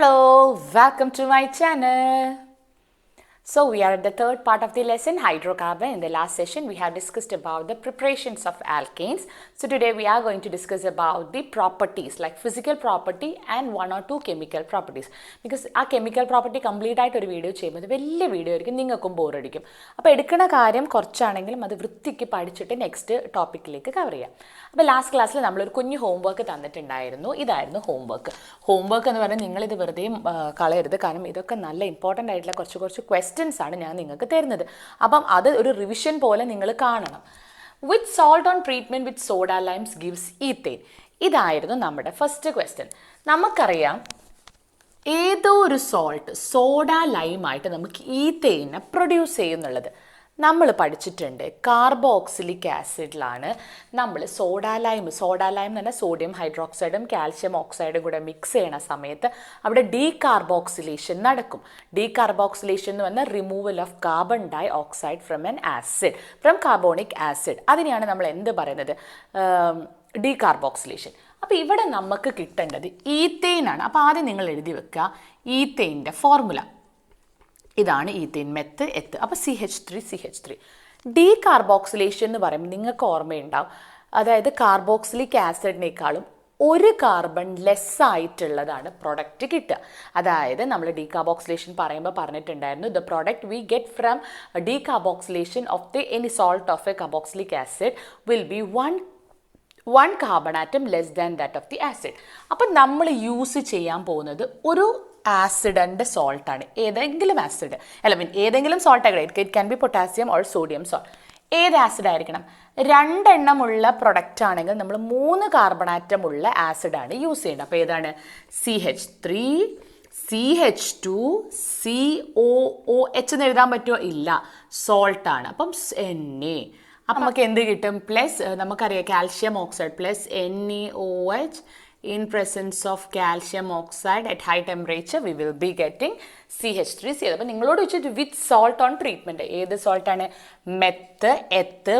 Hello, welcome to my channel. So we are at the third part of the lesson, hydrocarbon. In the last session, we have discussed about the preparations of alkanes. So today we are going to discuss about the properties, like physical property and one or two chemical properties. Because our chemical property complete ആയിട്ട് ഒരു video ചെയ്യുമ്പോൾ വലിയ video ആയിരിക്കും, നിങ്ങൾക്കും ബോറടിക്കും. അപ്പോൾ എടുക്കുന്ന കാര്യം കുറച്ചാണെങ്കിലും അത് വൃത്തിക്ക് പഠിച്ചിട്ട് നെക്സ്റ്റ് ടോപ്പിക്കിലേക്ക് കവർ ചെയ്യാം. അപ്പോൾ ലാസ്റ്റ് ക്ലാസ്സിൽ നമ്മളൊരു കുഞ്ഞു ഹോംവർക്ക് തന്നിട്ടുണ്ടായിരുന്നു. ഇതായിരുന്നു ഹോംവർക്ക് എന്ന് പറഞ്ഞാൽ നിങ്ങളിത് വെറുതെ കളയരുത്, കാരണം ഇതൊക്കെ നല്ല ഇമ്പോർട്ടൻ്റ് ആയിട്ടുള്ള കുറച്ച് ക്വസ്റ്റ്യൻസ് ആണ് ഞാൻ നിങ്ങൾക്ക് തരുന്നത്. അപ്പം അത് ഒരു റിവിഷൻ പോലെ നിങ്ങൾ കാണണം. With salt on treatment with soda limes gives ethane. ഇതായിരുന്നു നമ്മുടെ ഫസ്റ്റ് ക്വസ്റ്റ്യൻ. നമുക്കറിയാം ഏതോ ഒരു സോൾട്ട് സോഡ ലൈമായിട്ട് നമുക്ക് ഈത്തേനെ പ്രൊഡ്യൂസ് ചെയ്യുന്നുള്ളത് നമ്മൾ പഠിച്ചിട്ടുണ്ട്. കാർബോക്സിലിക് ആസിഡിലാണ് നമ്മൾ സോഡ ലൈം എന്ന് പറഞ്ഞാൽ സോഡിയം ഹൈഡ്രോക്സൈഡും കാൽഷ്യം ഓക്സൈഡും കൂടെ മിക്സ് ചെയ്യണ സമയത്ത് അവിടെ ഡീകാർബോക്സിലേഷൻ നടക്കും. ഡീകാർബോക്സിലേഷൻ എന്ന് പറഞ്ഞാൽ removal of carbon dioxide from carbonic acid. അതിനെയാണ് നമ്മൾ എന്ത് പറയുന്നത്, ഡീകാർബോക്സിലേഷൻ. അപ്പോൾ ഇവിടെ നമുക്ക് കിട്ടേണ്ടത് ഈത്തേനാണ്. അപ്പോൾ ആദ്യം നിങ്ങൾ എഴുതി വെക്കുക ഈത്തേൻ്റെ ഫോർമുല. ഇതാണ് ഈത്തേൻ, മെത്ത് എത്ത്. അപ്പോൾ CH3. ഡീകാർബോക്സിലേഷൻ എന്ന് പറയുമ്പോൾ നിങ്ങൾക്ക് ഓർമ്മയുണ്ടാവും, അതായത് കാർബോക്സിലിക് ആസിഡിനേക്കാളും ഒരു കാർബൺ ലെസ് ആയിട്ടുള്ളതാണ് പ്രൊഡക്റ്റ് കിട്ടുക. അതായത് നമ്മൾ ഡീകാർബോക്സിലേഷൻ പറയുമ്പോൾ പറഞ്ഞിട്ടുണ്ടായിരുന്നു, the product we get from decarboxylation of the any salt of A carboxylic acid will be one carbon atom less than that of the acid. അപ്പം നമ്മൾ യൂസ് ചെയ്യാൻ പോകുന്നത് ഒരു ആസിഡിൻ്റെ സോൾട്ടാണ്. ഏതെങ്കിലും സോൾട്ട് ആകട്ടെ, it can be potassium or sodium salt. ഏത് acid ആയിരിക്കണം? രണ്ടെണ്ണമുള്ള പ്രൊഡക്റ്റ് ആണെങ്കിൽ നമ്മൾ 3 കാർബൺ ആറ്റം ഉള്ള ആസിഡാണ് യൂസ് ചെയ്യേണ്ടത്. അപ്പോൾ ഏതാണ്? CH3, CH2, COOH എന്ന് എഴുതാൻ പറ്റുമോ? ഇല്ല, സോൾട്ടാണ്. അപ്പം Na. അപ്പം നമുക്ക് എന്ത് കിട്ടും? പ്ലസ് നമുക്കറിയാം calcium oxide plus NaOH in presence of calcium oxide at high temperature we will be getting CH3. അപ്പോൾ നിങ്ങളോട് വെച്ചിട്ട് വിത്ത് സോൾട്ട് ഓൺ ട്രീറ്റ്മെൻറ്റ് ഏത് സോൾട്ടാണ്? മെത്ത് എത്ത്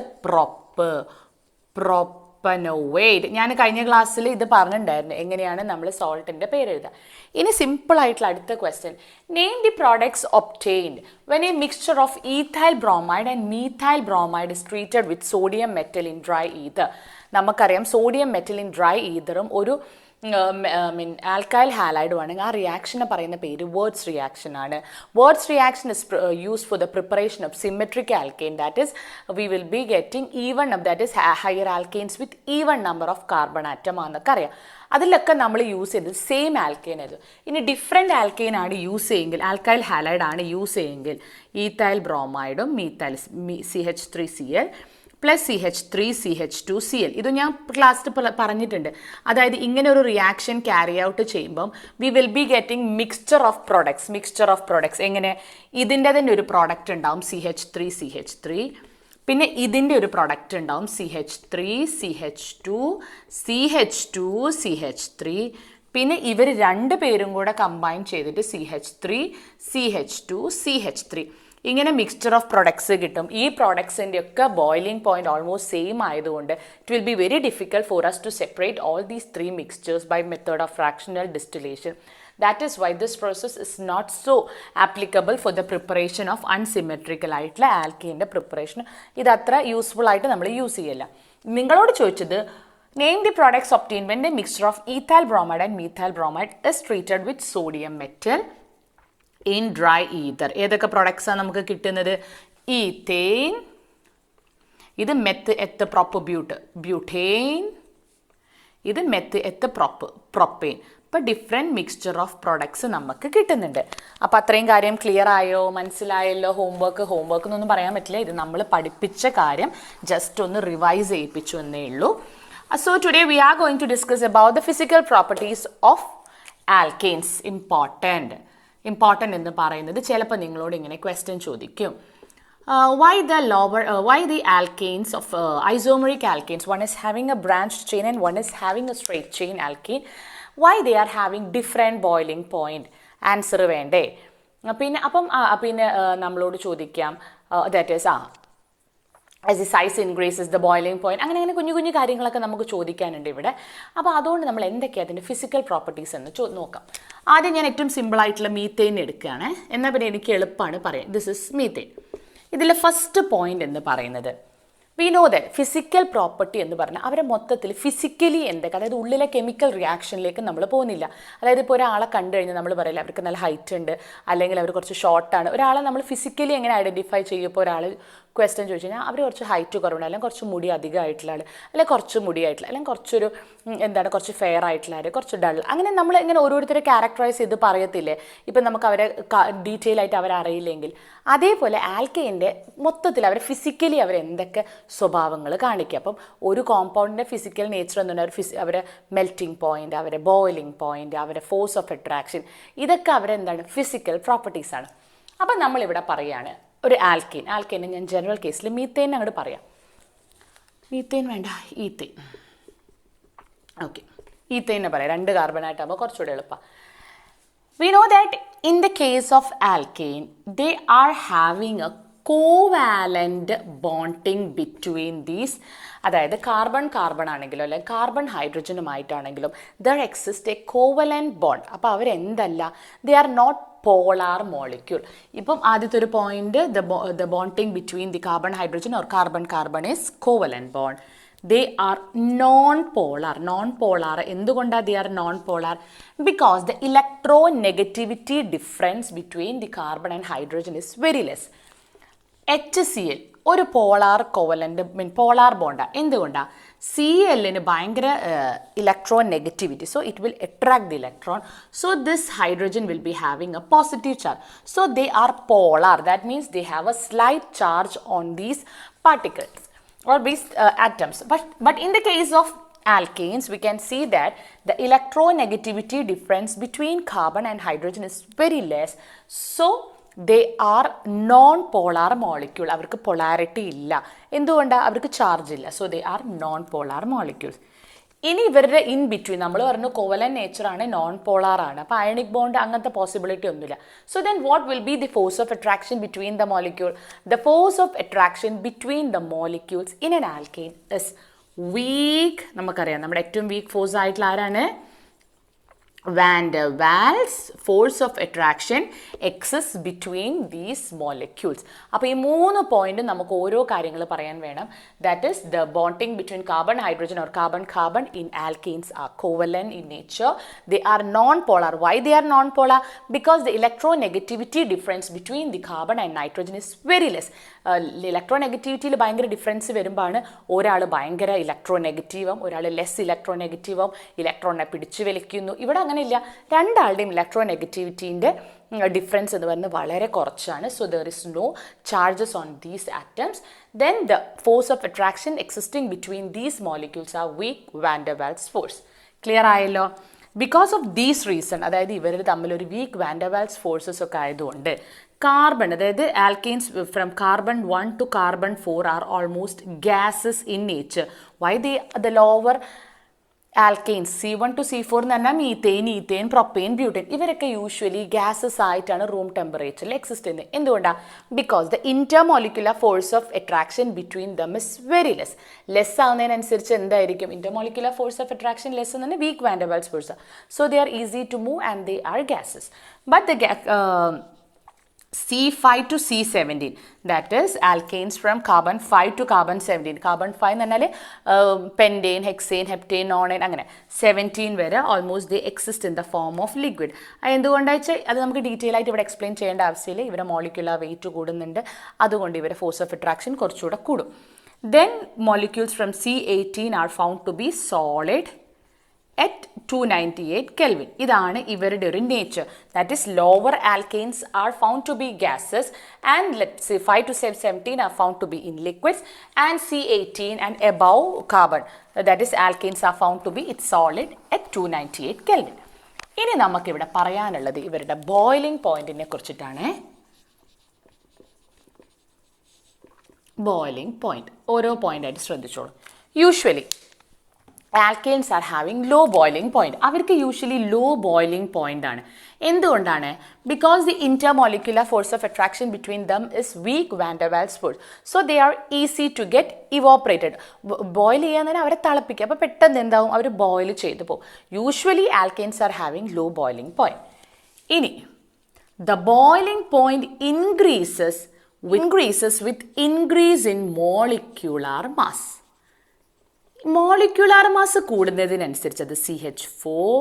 പ്രൊപ്പനോവേറ്റ്. ഞാൻ കഴിഞ്ഞ ക്ലാസ്സിൽ ഇത് പറഞ്ഞിട്ടുണ്ടായിരുന്നു എങ്ങനെയാണ് നമ്മൾ സോൾട്ടിൻ്റെ പേര് എഴുതുക. ഇനി സിമ്പിളായിട്ടുള്ള അടുത്ത question, name the products obtained when a mixture of ethyl bromide and methyl bromide is treated with sodium metal in dry ether. നമുക്കറിയാം സോഡിയം മെറ്റൽ ഇൻ ഡ്രൈ ഈതറും ഒരു ആൽക്കൈൽ ഹാലൈഡും ആണെങ്കിൽ ആ റിയാക്ഷനെ പറയുന്ന പേര് വേർഡ്സ് റിയാക്ഷൻ ആണ്. Words reaction is use for the preparation of symmetric alkane, that is V will be getting that is higher alkanes with even number of carbon atom ആണെന്നൊക്കെ അറിയാം. അതിലൊക്കെ നമ്മൾ യൂസ് ചെയ്തത് സെയിം ആൽക്കെയിൻ ആയിരുന്നു. ഇനി different alkane ആണ് use ചെയ്യുമെങ്കിൽ, alkyl halide ആണ് യൂസ് ചെയ്യുമെങ്കിൽ ഈത്തൈൽ ബ്രോമൈഡും CH3Cl പ്ലസ് CH3CH2Cl. ഇത് ഞാൻ ക്ലാസ്സിൽ പറഞ്ഞിട്ടുണ്ട്. അതായത് ഇങ്ങനെ ഒരു റിയാക്ഷൻ ക്യാരി ഔട്ട് ചെയ്യുമ്പം we will be getting mixture of products. എങ്ങനെ? ഇതിൻ്റെ തന്നെ ഒരു പ്രോഡക്റ്റ് ഉണ്ടാവും CH3 പിന്നെ ഇതിൻ്റെ ഒരു പ്രൊഡക്റ്റ് ഉണ്ടാവും CH3 CH2 പിന്നെ ഇവർ രണ്ട് പേരും കൂടെ കമ്പൈൻ ചെയ്തിട്ട് CH3 ഇങ്ങനെ മിക്സ്ചർ ഓഫ് പ്രൊഡക്ട്സ് കിട്ടും. ഈ പ്രോഡക്ട്സിൻ്റെ ഒക്കെ ബോയിലിംഗ് പോയിന്റ് ഓൾമോസ്റ്റ് സെയിം ആയതുകൊണ്ട് it will be very difficult for us to separate all these 3 mixtures by method of fractional distillation. That is why this process is not so applicable for the preparation of unsymmetrical ആയിട്ടുള്ള ആൽക്കീൻ്റെ preparation. ഇത് അത്ര useful ആയിട്ട് നമ്മൾ use ചെയ്യില്ല. നിങ്ങളോട് ചോദിച്ചത് name the products obtained when the mixture of ethyl bromide and methyl bromide is treated with sodium metal in dry ether. ഏതൊക്കെ പ്രൊഡക്ട്സാണ് നമുക്ക് കിട്ടുന്നത്? ഈത്തേൻ, ഇത് മെത്ത് എത്ത് ബ്യൂട്ടേൻ, ഇത് മെത്ത് എത്ത് പ്രൊപ്പേൻ. ഇപ്പോൾ ഡിഫറെൻറ്റ് മിക്സ്ചർ ഓഫ് പ്രൊഡക്ട്സ് നമുക്ക് കിട്ടുന്നുണ്ട്. അപ്പോൾ അത്രയും കാര്യം ക്ലിയർ ആയോ? മനസ്സിലായല്ലോ? ഹോംവർക്ക് എന്നൊന്നും പറയാൻ പറ്റില്ല, ഇത് നമ്മൾ പഠിപ്പിച്ച കാര്യം ജസ്റ്റ് ഒന്ന് റിവൈസ് ചെയ്യിപ്പിച്ചു എന്നേ ഉള്ളൂ. So today we are going to discuss about the physical properties of alkanes. Important എന്ന് പറയുന്നത് ചിലപ്പോൾ നിങ്ങളോട് ഇങ്ങനെ ക്വസ്റ്റ്യൻ ചോദിക്കും. Why the alkanes of isomeric alkanes, one is having a branched chain and one is having a straight chain alkane, why they are having different boiling point? Answer വേണ്ടേ? പിന്നെ നമ്മളോട് ചോദിക്കാം, that is as the size increases the boiling point, അങ്ങനെ കുഞ്ഞു കുഞ്ഞു കാര്യങ്ങളൊക്കെ നമുക്ക് ചോദിക്കാനുണ്ട് ഇവിടെ. അപ്പോൾ അതുകൊണ്ട് നമ്മൾ എന്തൊക്കെയാണ് അതിൻ്റെ ഫിസിക്കൽ പ്രോപ്പർട്ടീസ് എന്ന് നോക്കാം. ആദ്യം ഞാൻ ഏറ്റവും സിമ്പിളായിട്ടുള്ള മീത്തേൻ എടുക്കുകയാണ്, എന്നാൽ പിന്നെ എനിക്ക് എളുപ്പമാണ് പറയാം. This is methane. ഇതിലെ ഫസ്റ്റ് പോയിന്റ് എന്ന് പറയുന്നത് V know that physical property എന്ന് പറഞ്ഞാൽ അവരെ മൊത്തത്തിൽ ഫിസിക്കലി എന്തൊക്കെ, അതായത് ഉള്ളിലെ കെമിക്കൽ റിയാക്ഷനിലേക്ക് നമ്മൾ പോകുന്നില്ല. അതായത് ഇപ്പോൾ ഒരാളെ കണ്ടു കഴിഞ്ഞാൽ നമ്മൾ പറയില്ല അവർക്ക് നല്ല ഹൈറ്റ് ഉണ്ട് അല്ലെങ്കിൽ അവർ കുറച്ച് ഷോർട്ടാണ്. ഒരാളെ നമ്മൾ ഫിസിക്കലി എങ്ങനെ ഐഡൻറ്റിഫൈ ചെയ്യും? ഇപ്പോൾ ഒരാൾ ക്വസ്റ്റ്യൻ ചോദിച്ചു കഴിഞ്ഞാൽ അവർ കുറച്ച് ഹൈറ്റ് കുറവുണ്ട്, അല്ലെങ്കിൽ കുറച്ച് മുടി അധികമായിട്ടുള്ള ആൾ, അല്ലെങ്കിൽ കുറച്ച് മുടിയായിട്ടുള്ള, അല്ലെങ്കിൽ കുറച്ചൊരു കുറച്ച് ഫെയർ ആയിട്ടുള്ള ആൾ, കുറച്ച് ഡൾ, അങ്ങനെ നമ്മൾ ഇങ്ങനെ ഓരോരുത്തരെ ക്യാരക്ടറൈസ് ചെയ്ത് പറയത്തില്ലേ ഇപ്പം നമുക്ക് അവരെ ഡീറ്റെയിൽ ആയിട്ട് അവരെ അറിയില്ലെങ്കിൽ. അതേപോലെ ആൽക്കൈൻ്റെ മൊത്തത്തിൽ അവരെ ഫിസിക്കലി അവരെന്തൊക്കെ സ്വഭാവങ്ങൾ കാണിക്കുക. അപ്പം ഒരു കോമ്പൗണ്ടിൻ്റെ ഫിസിക്കൽ നേച്ചർ എന്ന് പറഞ്ഞാൽ അവരെ മെൽറ്റിംഗ് പോയിന്റ്, അവരെ ബോയിലിംഗ് പോയിന്റ്, അവരെ ഫോഴ്സ് ഓഫ് അട്രാക്ഷൻ, ഇതൊക്കെ അവരെന്താണ് ഫിസിക്കൽ പ്രോപ്പർട്ടീസാണ്. അപ്പം നമ്മളിവിടെ പറയുകയാണ് ഒരു ആൽക്കൈനെ ഞാൻ ജനറൽ കേസിൽ മീത്തേൻ അങ്ങോട്ട് പറയാം. മീത്തേൻ വേണ്ട, ഈത്തേൻ. ഓക്കെ, ഈത്തേനെ പറയാം. 2 കാർബണായിട്ടാകുമ്പോൾ കുറച്ചുകൂടെ എളുപ്പമാണ്. We know that in the case of alkyne they are having a covalent bonding between these, അതായത് കാർബൺ ആണെങ്കിലും അല്ലെങ്കിൽ കാർബൺ ഹൈഡ്രജനുമായിട്ടാണെങ്കിലും there exist a covalent bond. അപ്പോൾ അവരെന്തല്ല, they are not polar molecule. ഇപ്പം ആദ്യത്തെ ഒരു point, the bonding between the carbon hydrogen or carbon is covalent bond. They are non polar. എന്തുകൊണ്ടാണ് they are non polar? Because the electronegativity difference between the carbon and hydrogen is very less. HCl ഒരു polar polar ബോണ്ടാണ്. എന്തുകൊണ്ടാണ്? Clന് ഭയങ്കര electronegativity, so it will attract the electron, so this hydrogen will be having a positive charge, so they are polar. That means they have a slight charge on these particles or these atoms. But in the case of alkanes, we can see that the electronegativity difference between carbon and hydrogen is very less, so they are non-polar molecule. അവർക്ക് polarity ഇല്ല. എന്തുകൊണ്ടാണ്? അവർക്ക് charge ഇല്ല, so they are non-polar molecules. ഇനി ഇവരുടെ in between നമ്മൾ പറഞ്ഞു Kovalan നേച്ചറാണ്, non polar ആണ്, അപ്പോൾ അയണിക് ബോണ്ട് അങ്ങനത്തെ പോസിബിലിറ്റി ഒന്നുമില്ല. So then what will be the force of attraction between the molecule? The force of attraction between the molecules in an alkane is weak. നമുക്കറിയാം നമ്മുടെ ഏറ്റവും weak force ആയിട്ടുള്ള ആരാണ്? Van der Waals force of attraction exist between these molecules. അപ്പോൾ ഈ 3 point നമുക്ക് ഓരോ കാര്യങ്ങൾ പറയാൻ വേണം. That is the bonding between carbon hydrogen or carbon in alkanes R covalent in nature. They are non polar. Why they are non polar? Because the electronegativity difference between the carbon and nitrogen is very less. ഇലക്ട്രോ നെഗറ്റിവിറ്റിയിൽ ഭയങ്കര difference വരുമ്പോഴാണ് ഒരാൾ ഭയങ്കര electro നെഗറ്റീവും ഒരാൾ less electro നെഗറ്റീവും, ഇലക്ട്രോണിനെ പിടിച്ചു വലിക്കുന്നു. ഇവിടെ അങ്ങനെയില്ല, രണ്ടാളുടെയും ഇലക്ട്രോ നെഗറ്റിവിറ്റീൻ്റെ ഡിഫറൻസ് എന്ന് പറയുന്നത് വളരെ കുറച്ചാണ്. So there is no charges on these atoms. Then the force of attraction existing between these molecules are weak van der Waals force. Clear ആയല്ലോ? ബിക്കോസ് ഓഫ് ദീസ് റീസൺ, അതായത് ഇവർ തമ്മിലൊരു weak van der Waals forces ഒക്കെ ആയതുകൊണ്ട് carbon, അതായത് alkanes from carbon 1 to carbon 4 are almost gases in nature. Why the lower alkanes C1 to C4 എന്ന് പറഞ്ഞാൽ ethane, propane, butane, ഇവരൊക്കെ യൂഷ്വലി ഗ്യാസസ് ആയിട്ടാണ് റൂം ടെമ്പറേച്ചറിൽ എക്സിസ്റ്റ് ചെയ്യുന്നത്. എന്തുകൊണ്ടാണ്? Because the intermolecular force of attraction between them is very less ആവുന്നതിനനുസരിച്ച് എന്തായിരിക്കും? Intermolecular force of attraction less എന്ന് പറഞ്ഞാൽ weak van der Waals force. So they are easy to move and they are gases. But the C5 to C17, that is alkanes from carbon 5 to carbon 17. Carbon 5 എന്ന് പറഞ്ഞാൽ പെൻറ്റേൻ, ഹെക്സേൻ, ഹെപ്റ്റേൻ, നോണേൻ, അങ്ങനെ 17 വരെ almost they exist in the form of liquid. എന്തുകൊണ്ടാണെന്ന് വെച്ചാൽ അത് നമുക്ക് detail ആയിട്ട് ഇവിടെ എക്സ്പ്ലെയിൻ ചെയ്യേണ്ട ആവശ്യമില്ല. ഇവരെ മോളിക്യുലർ വെയിറ്റ് കൂടുന്നുണ്ട്, അതുകൊണ്ട് ഇവരെ ഫോഴ്സ് ഓഫ് അട്രാക്ഷൻ കുറച്ചുകൂടെ കൂടും. Then molecules from C18 are found to be solid at 298 Kelvin. ഇതാണ് ഇവരുടെ ഒരു nature. That is lower alkanes are found to be gases and let's say 5 to 17 are found to be in liquids and C18 and above carbon that is alkanes are found to be it solid at 298 Kelvin. ഇനി നമുക്കിവിടെ പറയാനുള്ളത് ഇവരുടെ boiling പോയിന്റിനെ കുറിച്ചിട്ടാണ്. Boiling point ഓരോ പോയിന്റായിട്ട് ശ്രദ്ധിച്ചോളൂ. Usually alkanes are having low boiling point. അവർക്ക് യൂഷ്വലി ലോ ബോയിലിംഗ് പോയിന്റ് ആണ്. എന്തുകൊണ്ടാണ്? Because the intermolecular force of attraction between them is weak van der Waals force. So they are easy to get evaporated. Boil ചെയ്യാൻ തന്നെ അവരെ തിളപ്പിക്കുക. അപ്പോൾ പെട്ടെന്ന് എന്താവും, അവർ ബോയിൽ ചെയ്തു പോകും. Usually alkanes are having low boiling point. ഇനി the boiling point increases with increase in molecular mass. Molecular mass കൂടുന്നതിനനുസരിച്ച് അത് CH4,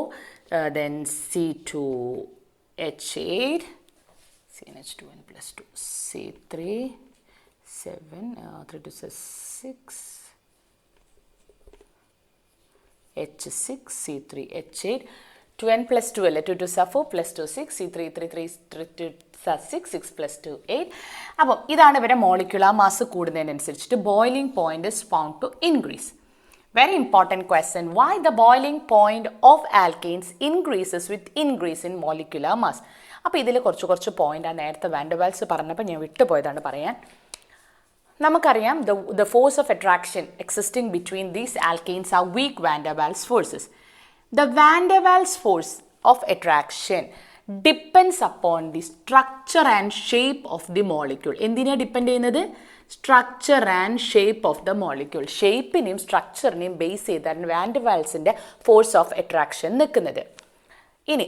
then C2H8, CH2n plus 2, C3, 7, 3 to 6, H6, C3H8, 2n plus 2 അല്ലേ, 2 to 4 plus 2 6, C3 3 6, 6 plus 2 8. അപ്പോൾ ഇതാണ് ഇവരെ molecular mass കൂടുന്നതിനനുസരിച്ചിട്ട് boiling point is found to increase. Very important question. Why the boiling point of alkanes increases with increase in molecular mass? അപ്പോൾ ഇതിൽ കുറച്ച് point നേരത്തെ van der valves പറഞ്ഞപ്പോൾ ഞാൻ വിട്ടുപോയതാണ് പറയാൻ. നമുക്കറിയാം the force of attraction existing between these alkanes are weak van der Waals forces. The van der Waals force of attraction depends upon the structure and shape of the molecule. എന്തിനാണ് depend ചെയ്യുന്നത്? Structure and shape of the molecule. ഷേപ്പിനെയും സ്ട്രക്ചറിനെയും base ചെയ്താണ് വാൻ ഡെർ വാൽസിൻ്റെ force of attraction നിൽക്കുന്നത്. ഇനി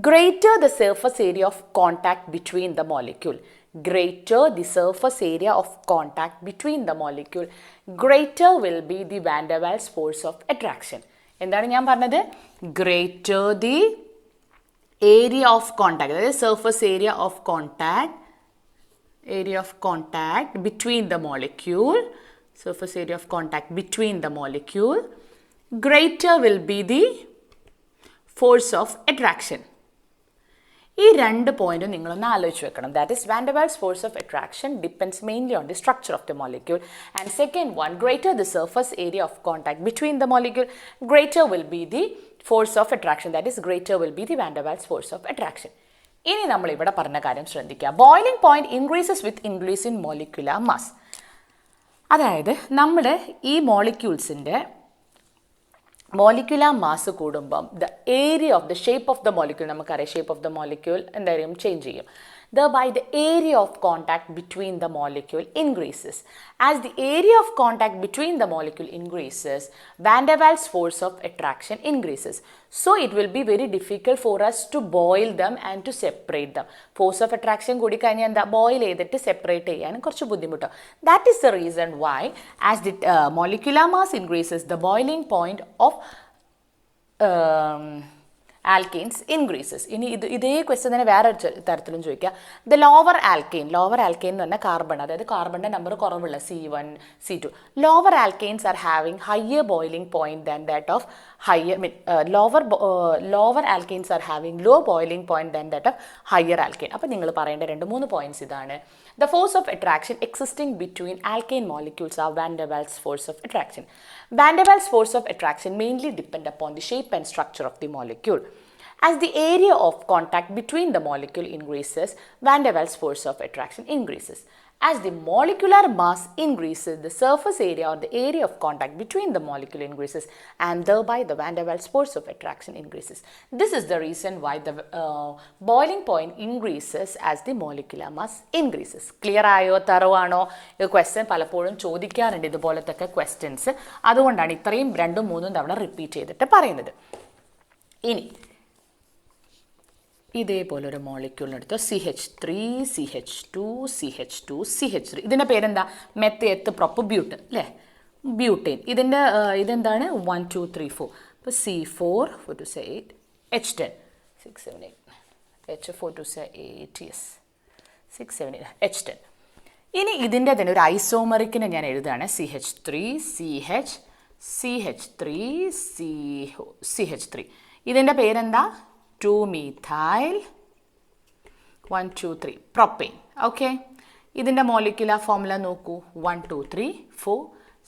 greater the surface area of contact between the molecule, greater the surface area of contact between the molecule, greater will be the van der Waals force of attraction. എന്താണ് ഞാൻ പറഞ്ഞത്? greater the area of contact, അതായത് surface area of contact between the molecule, surface area of contact between the molecule, greater will be the force of attraction. ഈ രണ്ട് പോയിന്റും നിങ്ങളൊന്ന് ആലോചിച്ച് വെക്കണം. That is van der Waals force of attraction depends mainly on the structure of the molecule. And second one, greater the surface area of contact between the molecule, greater will be the force of attraction. That is greater will be the van der Waals force of attraction. ഇനി നമ്മൾ ഇവിടെ പറഞ്ഞ കാര്യം ശ്രദ്ധിക്കുക. Boiling point increases with increase in molecular mass. അതായത് നമ്മുടെ ഈ മോളിക്യൂൾസിൻ്റെ molecular mass കൂടുമ്പം the area of the shape of the molecule, നമുക്കറിയാം ഷേപ്പ് ഓഫ് ദ മോളിക്യൂൾ എന്തായാലും ചേഞ്ച് ചെയ്യും. Thereby the area of contact between the molecule increases. As the area of contact between the molecule increases, van der Waals force of attraction increases. So it will be very difficult for us to boil them and to separate them. Force of attraction കൂടി കഴിഞ്ഞാൽ എന്താ, boil ചെയ്തിട്ട് separate ചെയ്യാനും കുറച്ച് ബുദ്ധിമുട്ടാണ്. That is the reason why as the molecular mass increases, the boiling point of alkanes increases. ഇനി ഇതേ question തന്നെ വേറെ തരത്തിലും ചോദിക്കുക. ദ ലോവർ ആൽക്കെയിൻ എന്ന് പറഞ്ഞാൽ കാർബൺ, അതായത് കാർബണിൻ്റെ നമ്പർ കുറവുള്ള C1, C2. Lower alkanes are having higher boiling point than that of lower alkanes are having low boiling point than that of higher alkane. അപ്പോൾ നിങ്ങൾ പറയേണ്ട 2-3 പോയിന്റ്സ് ഇതാണ്. The force of attraction existing between alkane molecules are van der Waals force of attraction. Van der Waals force of attraction mainly depend upon the shape and structure of the molecule. As the area of contact between the molecule increases, van der Waals force of attraction increases. As the molecular mass increases, the surface area or the area of contact between the molecule increases, and thereby the van der Waals force of attraction increases. This is the reason why the boiling point increases as the molecular mass increases. Clear ആയോ? തറവാണോ? ഈ question പലപ്പോഴും ചോദിക്കാറുണ്ട് ഇതുപോലത്തെ questions. അതുകൊണ്ടാണ് ഇത്രയും 2-3 തവണ repeat ചെയ്തിട്ട് പറയുന്നത്. ഇനി ഇതേപോലൊരു മോളിക്യൂളിനെടുത്ത് CH3, CH2, CH2, CH3. ഇതിൻ്റെ പേരെന്താ? മെത്തേത്ത് പ്രൊപ്പ് ബ്യൂട്ടൻ അല്ലേ, ബ്യൂട്ടേൻ. ഇതെന്താണ്? 1 2 3 4. അപ്പോൾ C4 4 to say 8, H10 6 7 8, H4 to say 8, yes 6 7 8, H10. ഇനി ഇതിൻ്റെ തന്നെ ഒരു ഐസോമറിക്കിനെ ഞാൻ എഴുതുകയാണ്. CH3 CH CH3 CH3. ഇതിൻ്റെ പേരെന്താ? 2-methyl 1 2 3 propane. ഓക്കെ, ഇതിൻ്റെ മോളിക്യുലർ ഫോർമുല നോക്കൂ. 1 2 3 4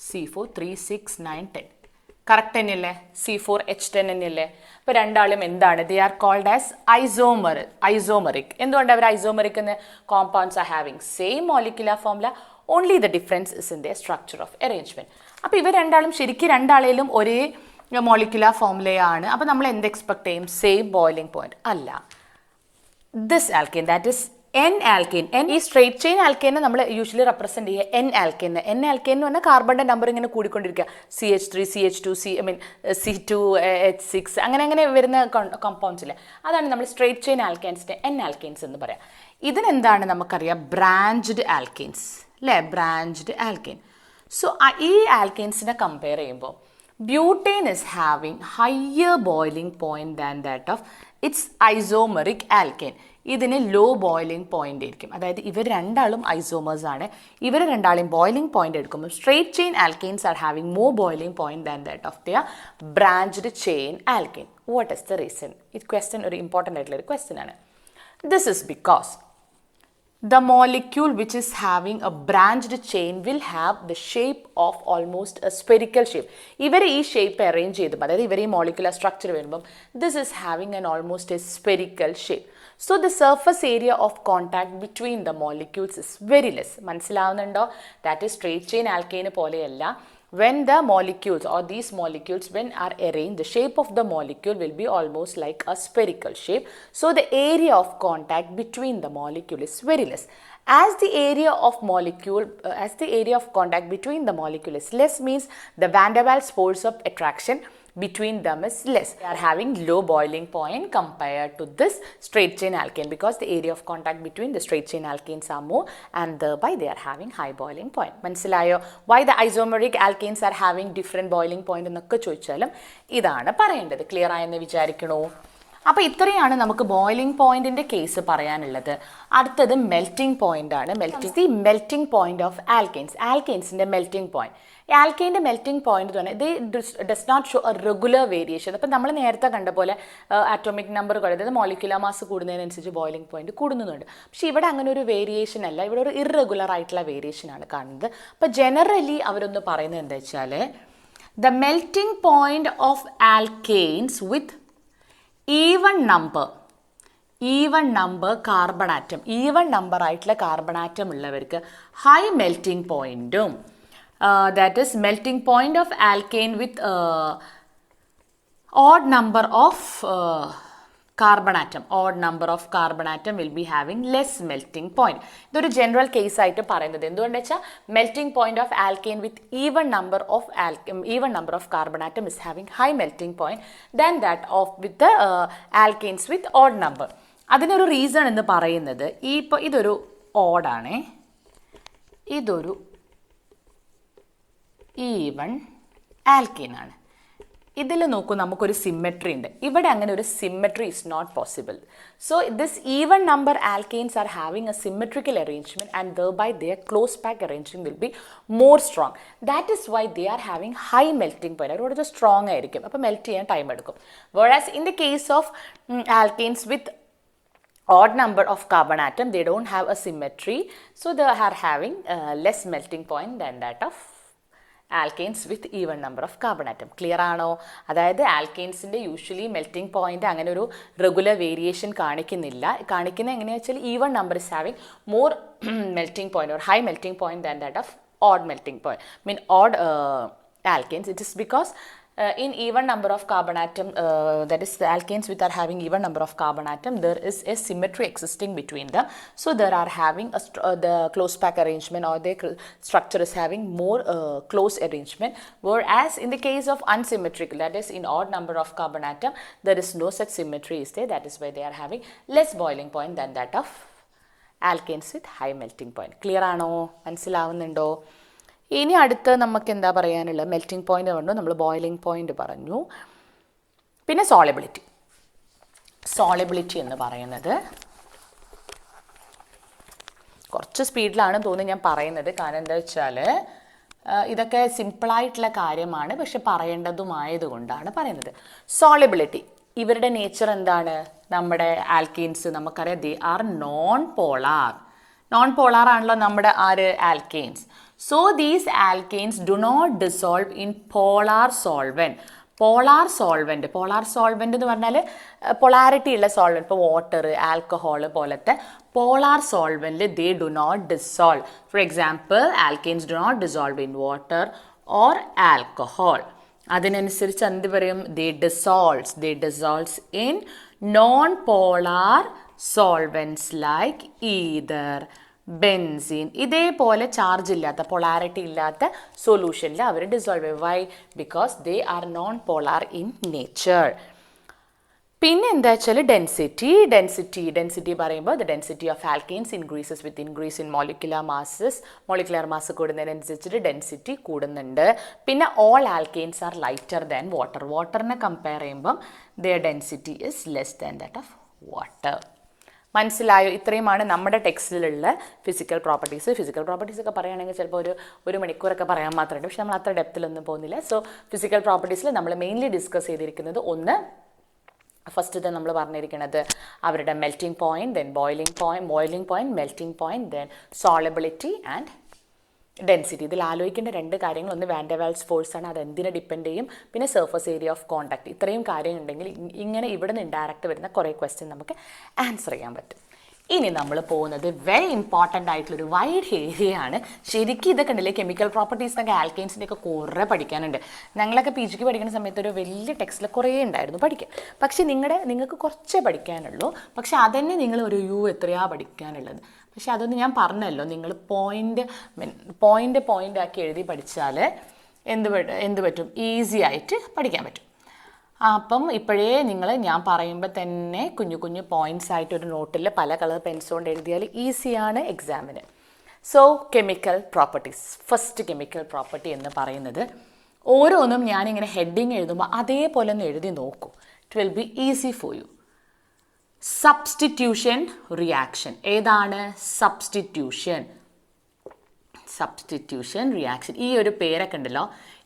C4 3 6 9 10. കറക്റ്റ് തന്നെയല്ലേ? C4 H10 തന്നെയല്ലേ? അപ്പോൾ രണ്ടാളും എന്താണ്? They are called as isomeric. എന്തുകൊണ്ട് അവർ ഐസോമറിക് എന്ന്? Compounds are having same molecular formula, only the difference is in the structure of arrangement. അപ്പോൾ ഇവർ രണ്ടാളും ശരിക്കും രണ്ടാളേലും ഒരേ മോളിക്കുലർ ഫോർമുലയാണ്. അപ്പോൾ നമ്മൾ എന്ത് എക്സ്പെക്ട് ചെയ്യും? സെയിം ബോയിലിംഗ് പോയിന്റ് അല്ല. This alkene that is an alkene. ഈ സ്ട്രേറ്റ് ചെയിൻ ആൽക്കേനെ നമ്മൾ യൂഷ്വലി റെപ്രസെന്റ് ചെയ്യുക എൻ ആൽക്കേൻ. എൻ ആൽക്കേൻ എന്ന് പറഞ്ഞാൽ കാർബണിന്റെ നമ്പർ ഇങ്ങനെ കൂടിക്കൊണ്ടിരിക്കുക. CH3 CH2 C2H6 അങ്ങനെ വരുന്ന കോമ്പൗണ്ട്സ് ഇല്ലേ, അതാണ് നമ്മൾ സ്ട്രേറ്റ് ചെയിൻ ആൽക്കേൻസിന്റെ എൻ ആൽക്കേൻസ് എന്ന് പറയാം. ഇതിനെന്താണ് നമുക്കറിയാം? ബ്രാഞ്ച്ഡ് ആൽക്കേൻസ് അല്ലേ, ബ്രാഞ്ച്ഡ് ആൽക്കേൻ. സോ ഈ ആൽക്കേൻസിനെ കമ്പയർ ചെയ്യുമ്പോൾ butane is having higher boiling point than that of its isomeric alkane. ഇതിന് ലോ ബോയിലിംഗ് പോയിന്റ് ആയിരിക്കും. അതായത് ഇവർ രണ്ടാളും ഐസോമേഴ്സ് ആണ്. ഇവർ രണ്ടാളും ബോയിലിംഗ് പോയിന്റ് എടുക്കുമ്പോൾ straight chain alkanes are having more boiling point than that of their branched chain alkane. What is the reason? ഈ ക്വസ്റ്റ്യൻ ഒരു ഇമ്പോർട്ടൻ്റ് ആയിട്ടുള്ള ഒരു ക്വസ്റ്റ്യൻ ആണ്. This is because the molecule which is having a branched chain will have the shape of almost a spherical shape. ഇവർ ഈ shape arrange ചെയ്തപ്പോൾ, അതായത് ഇവർ ഈ മോളിക്കുലർ സ്ട്രക്ചർ വരുമ്പം this is having an almost a spherical shape. So the surface area of contact between the molecules is very less. മനസ്സിലാവുന്നുണ്ടോ? That is straight chain alkane പോലെയല്ല. When the molecules or these molecules when are arranged, the shape of the molecule will be almost like a spherical shape. So the area of contact between the molecule is very less. As the area of contact between the molecule is less, means the van der Waals force of attraction between them is less. They are having low boiling point compared to this straight chain alkane because the area of contact between the straight chain alkanes are more and thereby they are having high boiling point. മനസ്സിലായോ? Why the isomeric alkanes are having different boiling point എന്നൊക്കെ ചോദിച്ചാലും ഇതാണ് പറയേണ്ടത്. Clear ആയെന്ന് വിചാരിക്കണോ? അപ്പോൾ ഇത്രയാണ് നമുക്ക് boiling പോയിന്റിന്റെ കേസ് പറയാനുള്ളത്. അടുത്തത് മെൽറ്റിംഗ് പോയിന്റ് ആണ്. Melting point of alkanes. ആൽക്കെയിൻസിന്റെ മെൽറ്റിംഗ് പോയിന്റ്. ആൽക്കെയിൻ്റെ മെൽറ്റിംഗ് പോയിന്റ് എന്ന് പറഞ്ഞാൽ does not show a regular variation. അപ്പം നമ്മൾ നേരത്തെ കണ്ട പോലെ ആറ്റോമിക് നമ്പർ അതായത് മോളിക്കുലർ മാസ് കൂടുന്നതിനനുസരിച്ച് ബോയിലിംഗ് പോയിന്റ് കൂടുന്നുണ്ട്. പക്ഷേ ഇവിടെ അങ്ങനെ ഒരു വേരിയേഷൻ അല്ല, ഇവിടെ ഒരു ഇറഗുലർ ആയിട്ടുള്ള വേരിയേഷൻ ആണ് കാണുന്നത്. അപ്പോൾ ജനറലി അവരൊന്ന് പറയുന്നത് എന്താ വെച്ചാൽ the melting point of alkanes with even number carbon atom, even number ആയിട്ടുള്ള കാർബൺ ആറ്റം ഉള്ളവർക്ക് ഹൈ മെൽറ്റിംഗ് പോയിന്റും that is melting point of alkane with odd number of carbon atom will be having less melting point. ഇതൊരു general case ആയിട്ട് പറയുന്നത് എന്തുകൊണ്ടെന്ന് വെച്ചാൽ melting point of alkane with even number of carbon atom is having high melting point than that off with alkanes with odd number. അതിനൊരു reason എന്ന് പറയുന്നത് ഇപ്പോൾ ഇതൊരു ഓഡാണേ, ഇതൊരു ഈവൺ ആൽക്കീൻ ആണ്. ഇതിൽ നോക്കൂ, നമുക്കൊരു സിമെട്രി ഉണ്ട്. ഇവിടെ അങ്ങനെ ഒരു symmetry is not possible. So this even number alkanes are having a symmetrical arrangement and thereby their close pack arrangement will be more strong. That is why they are having high melting point. അവരോട് strong ആയിരിക്കും, അപ്പോൾ melt ചെയ്യാൻ time എടുക്കും. Whereas in the case of alkanes with odd number of carbon atom, they don't have a symmetry, so they are having less melting point than that of alkanes with even number of carbon atom. Clear ആണോ? അതായത് ആൽക്കെയിൻസിൻ്റെ usually melting point അങ്ങനെ ഒരു regular variation കാണിക്കുന്ന എങ്ങനെയാണെന്ന് വെച്ചാൽ even number is having more melting point or high melting point than that of odd melting point. Odd alkanes, it is because in even number of carbon atom, that is the alkanes which are having even number of carbon atom, there is a symmetry existing between them. So there are having the close pack arrangement or the structure is having more close arrangement. Whereas in the case of unsymmetrical, that is in odd number of carbon atom, there is no such symmetry is there. That is why they are having less boiling point than that of alkanes with high melting point. Clear ആണോ? മനസ്സിലാവുന്നുണ്ടോ? ഇനി അടുത്ത് നമുക്ക് എന്താ പറയാനുള്ളത്? Melting point പറഞ്ഞു, നമ്മൾ boiling point പറഞ്ഞു. പിന്നെ സോളിബിലിറ്റി എന്ന് പറയുന്നത് കുറച്ച് സ്പീഡിലാണ് തോന്നുന്നു ഞാൻ പറയുന്നത്. കാരണം എന്താ വെച്ചാൽ ഇതൊക്കെ സിമ്പിളായിട്ടുള്ള കാര്യമാണ്, പക്ഷെ പറയേണ്ടതുമായതുകൊണ്ടാണ് പറയുന്നത്. സോളിബിലിറ്റി, ഇവരുടെ നേച്ചർ എന്താണ്? നമ്മുടെ ആൽക്കീൻസ് നമുക്കറിയാം, ദേ ആർ നോൺ പോളാർ ആണല്ലോ നമ്മുടെ alkanes. So these alkanes do not dissolve in polar solvent എന്ന് പറഞ്ഞാൽ പൊളാരിറ്റി ഉള്ള സോൾവെൻറ്റ്, ഇപ്പോൾ വാട്ടർ, ആൽക്കഹോൾ പോലത്തെ polar solvent they do not dissolve. For example alkanes do not dissolve in water or alcohol. അതിനനുസരിച്ച് എന്ത് പറയും? They dissolves in non polar solvents like ether, benzene. ഇതേപോലെ charge ഇല്ലാത്ത, പൊളാരിറ്റി ഇല്ലാത്ത സൊല്യൂഷനിൽ അവർ ഡിസോൾവ് ചെയ്യും. Why? Because they are non polar in nature. പിന്നെ എന്താ വെച്ചാൽ ഡെൻസിറ്റി പറയുമ്പോൾ the density of alkanes increases with increase in molecular mass കൂടുന്നതിനനുസരിച്ചിട്ട് ഡെൻസിറ്റി കൂടുന്നുണ്ട്. പിന്നെ all alkanes are lighter than വാട്ടറിനെ കമ്പയർ ചെയ്യുമ്പം the density is less than that of water. മനസ്സിലായോ? ഇത്രയുമാണ് നമ്മുടെ ടെക്സ്റ്റിലുള്ള ഫിസിക്കൽ പ്രോപ്പർട്ടീസ് ഒക്കെ പറയുകയാണെങ്കിൽ ചിലപ്പോൾ ഒരു മണിക്കൂറൊക്കെ പറയാൻ മാത്രമുണ്ട്. പക്ഷെ നമ്മൾ അത്ര ഡെപ്തിലൊന്നും പോകുന്നില്ല. സോ ഫിസിക്കൽ പ്രോപ്പർട്ടീസിൽ നമ്മൾ മെയിൻലി ഡിസ്കസ് ചെയ്തിരിക്കുന്നത് ഒന്ന്, ഫസ്റ്റത്തെ നമ്മൾ പറഞ്ഞിരിക്കുന്നത് അവരുടെ melting point, then boiling point, melting point, then solubility and density. ഇതിൽ ആലോചിക്കേണ്ട രണ്ട് കാര്യങ്ങൾ, ഒന്ന് വാൻ ഡെർ വാൽസ് ഫോഴ്സ് ആണ്, അത് എന്തിനെ ഡിപ്പെൻഡ് ചെയ്യും, പിന്നെ സർഫസ് ഏരിയ ഓഫ് കോണ്ടാക്ട്. ഇത്രയും കാര്യങ്ങളുണ്ടെങ്കിൽ ഇങ്ങനെ ഇവിടെ നിന്ന് ഇൻഡയറക്റ്റ് വരുന്ന കുറേ ക്വസ്റ്റ്യൻ നമുക്ക് ആൻസർ ചെയ്യാൻ പറ്റും. ഇനി നമ്മൾ പോകുന്നത് വെരി ഇമ്പോർട്ടൻ്റ് ആയിട്ടുള്ളൊരു വൈഡ് ഏരിയ ആണ്. ശരിക്കും ഇതൊക്കെ ഉണ്ടല്ലേ, കെമിക്കൽ പ്രോപ്പർട്ടീസിനൊക്കെ ആൽക്കെയിൻസിൻ്റെ ഒക്കെ കുറേ പഠിക്കാനുണ്ട്. ഞങ്ങളൊക്കെ PG ക്ക് പഠിക്കുന്ന സമയത്ത് ഒരു വലിയ ടെക്സ്റ്റിൽ കുറേ ഉണ്ടായിരുന്നു പഠിക്കാൻ. പക്ഷേ നിങ്ങൾക്ക് കുറച്ചേ പഠിക്കാനുള്ളൂ. പക്ഷേ അതന്നെ നിങ്ങൾ ഒരു എത്രയാ പഠിക്കാനുള്ളത്. പക്ഷേ അതൊന്നും ഞാൻ പറഞ്ഞല്ലോ, നിങ്ങൾ പോയിൻ്റ് ആക്കി എഴുതി പഠിച്ചാൽ എന്ത് പറ്റും? ഈസി ആയിട്ട് പഠിക്കാൻ പറ്റും. അപ്പം ഇപ്പോഴേ ഞാൻ പറയുമ്പോൾ തന്നെ കുഞ്ഞു പോയിൻറ്റ്സ് ആയിട്ട് ഒരു നോട്ടിൽ പല കളർ പെൻസ് കൊണ്ട് എഴുതിയാൽ ഈസിയാണ് എക്സാമിന്. So chemical properties. First chemical property എന്ന് പറയുന്നത്, ഓരോന്നും ഞാനിങ്ങനെ ഹെഡിങ് എഴുതുമ്പോൾ അതേപോലെ ഒന്ന് എഴുതി നോക്കൂ. It will be easy for you. Substitution reaction. ഏതാണ് സബ്സ്റ്റിറ്റ്യൂഷൻ റിയാക്ഷൻ? ഈ ഒരു പേരൊക്കെ ഉണ്ടല്ലോ.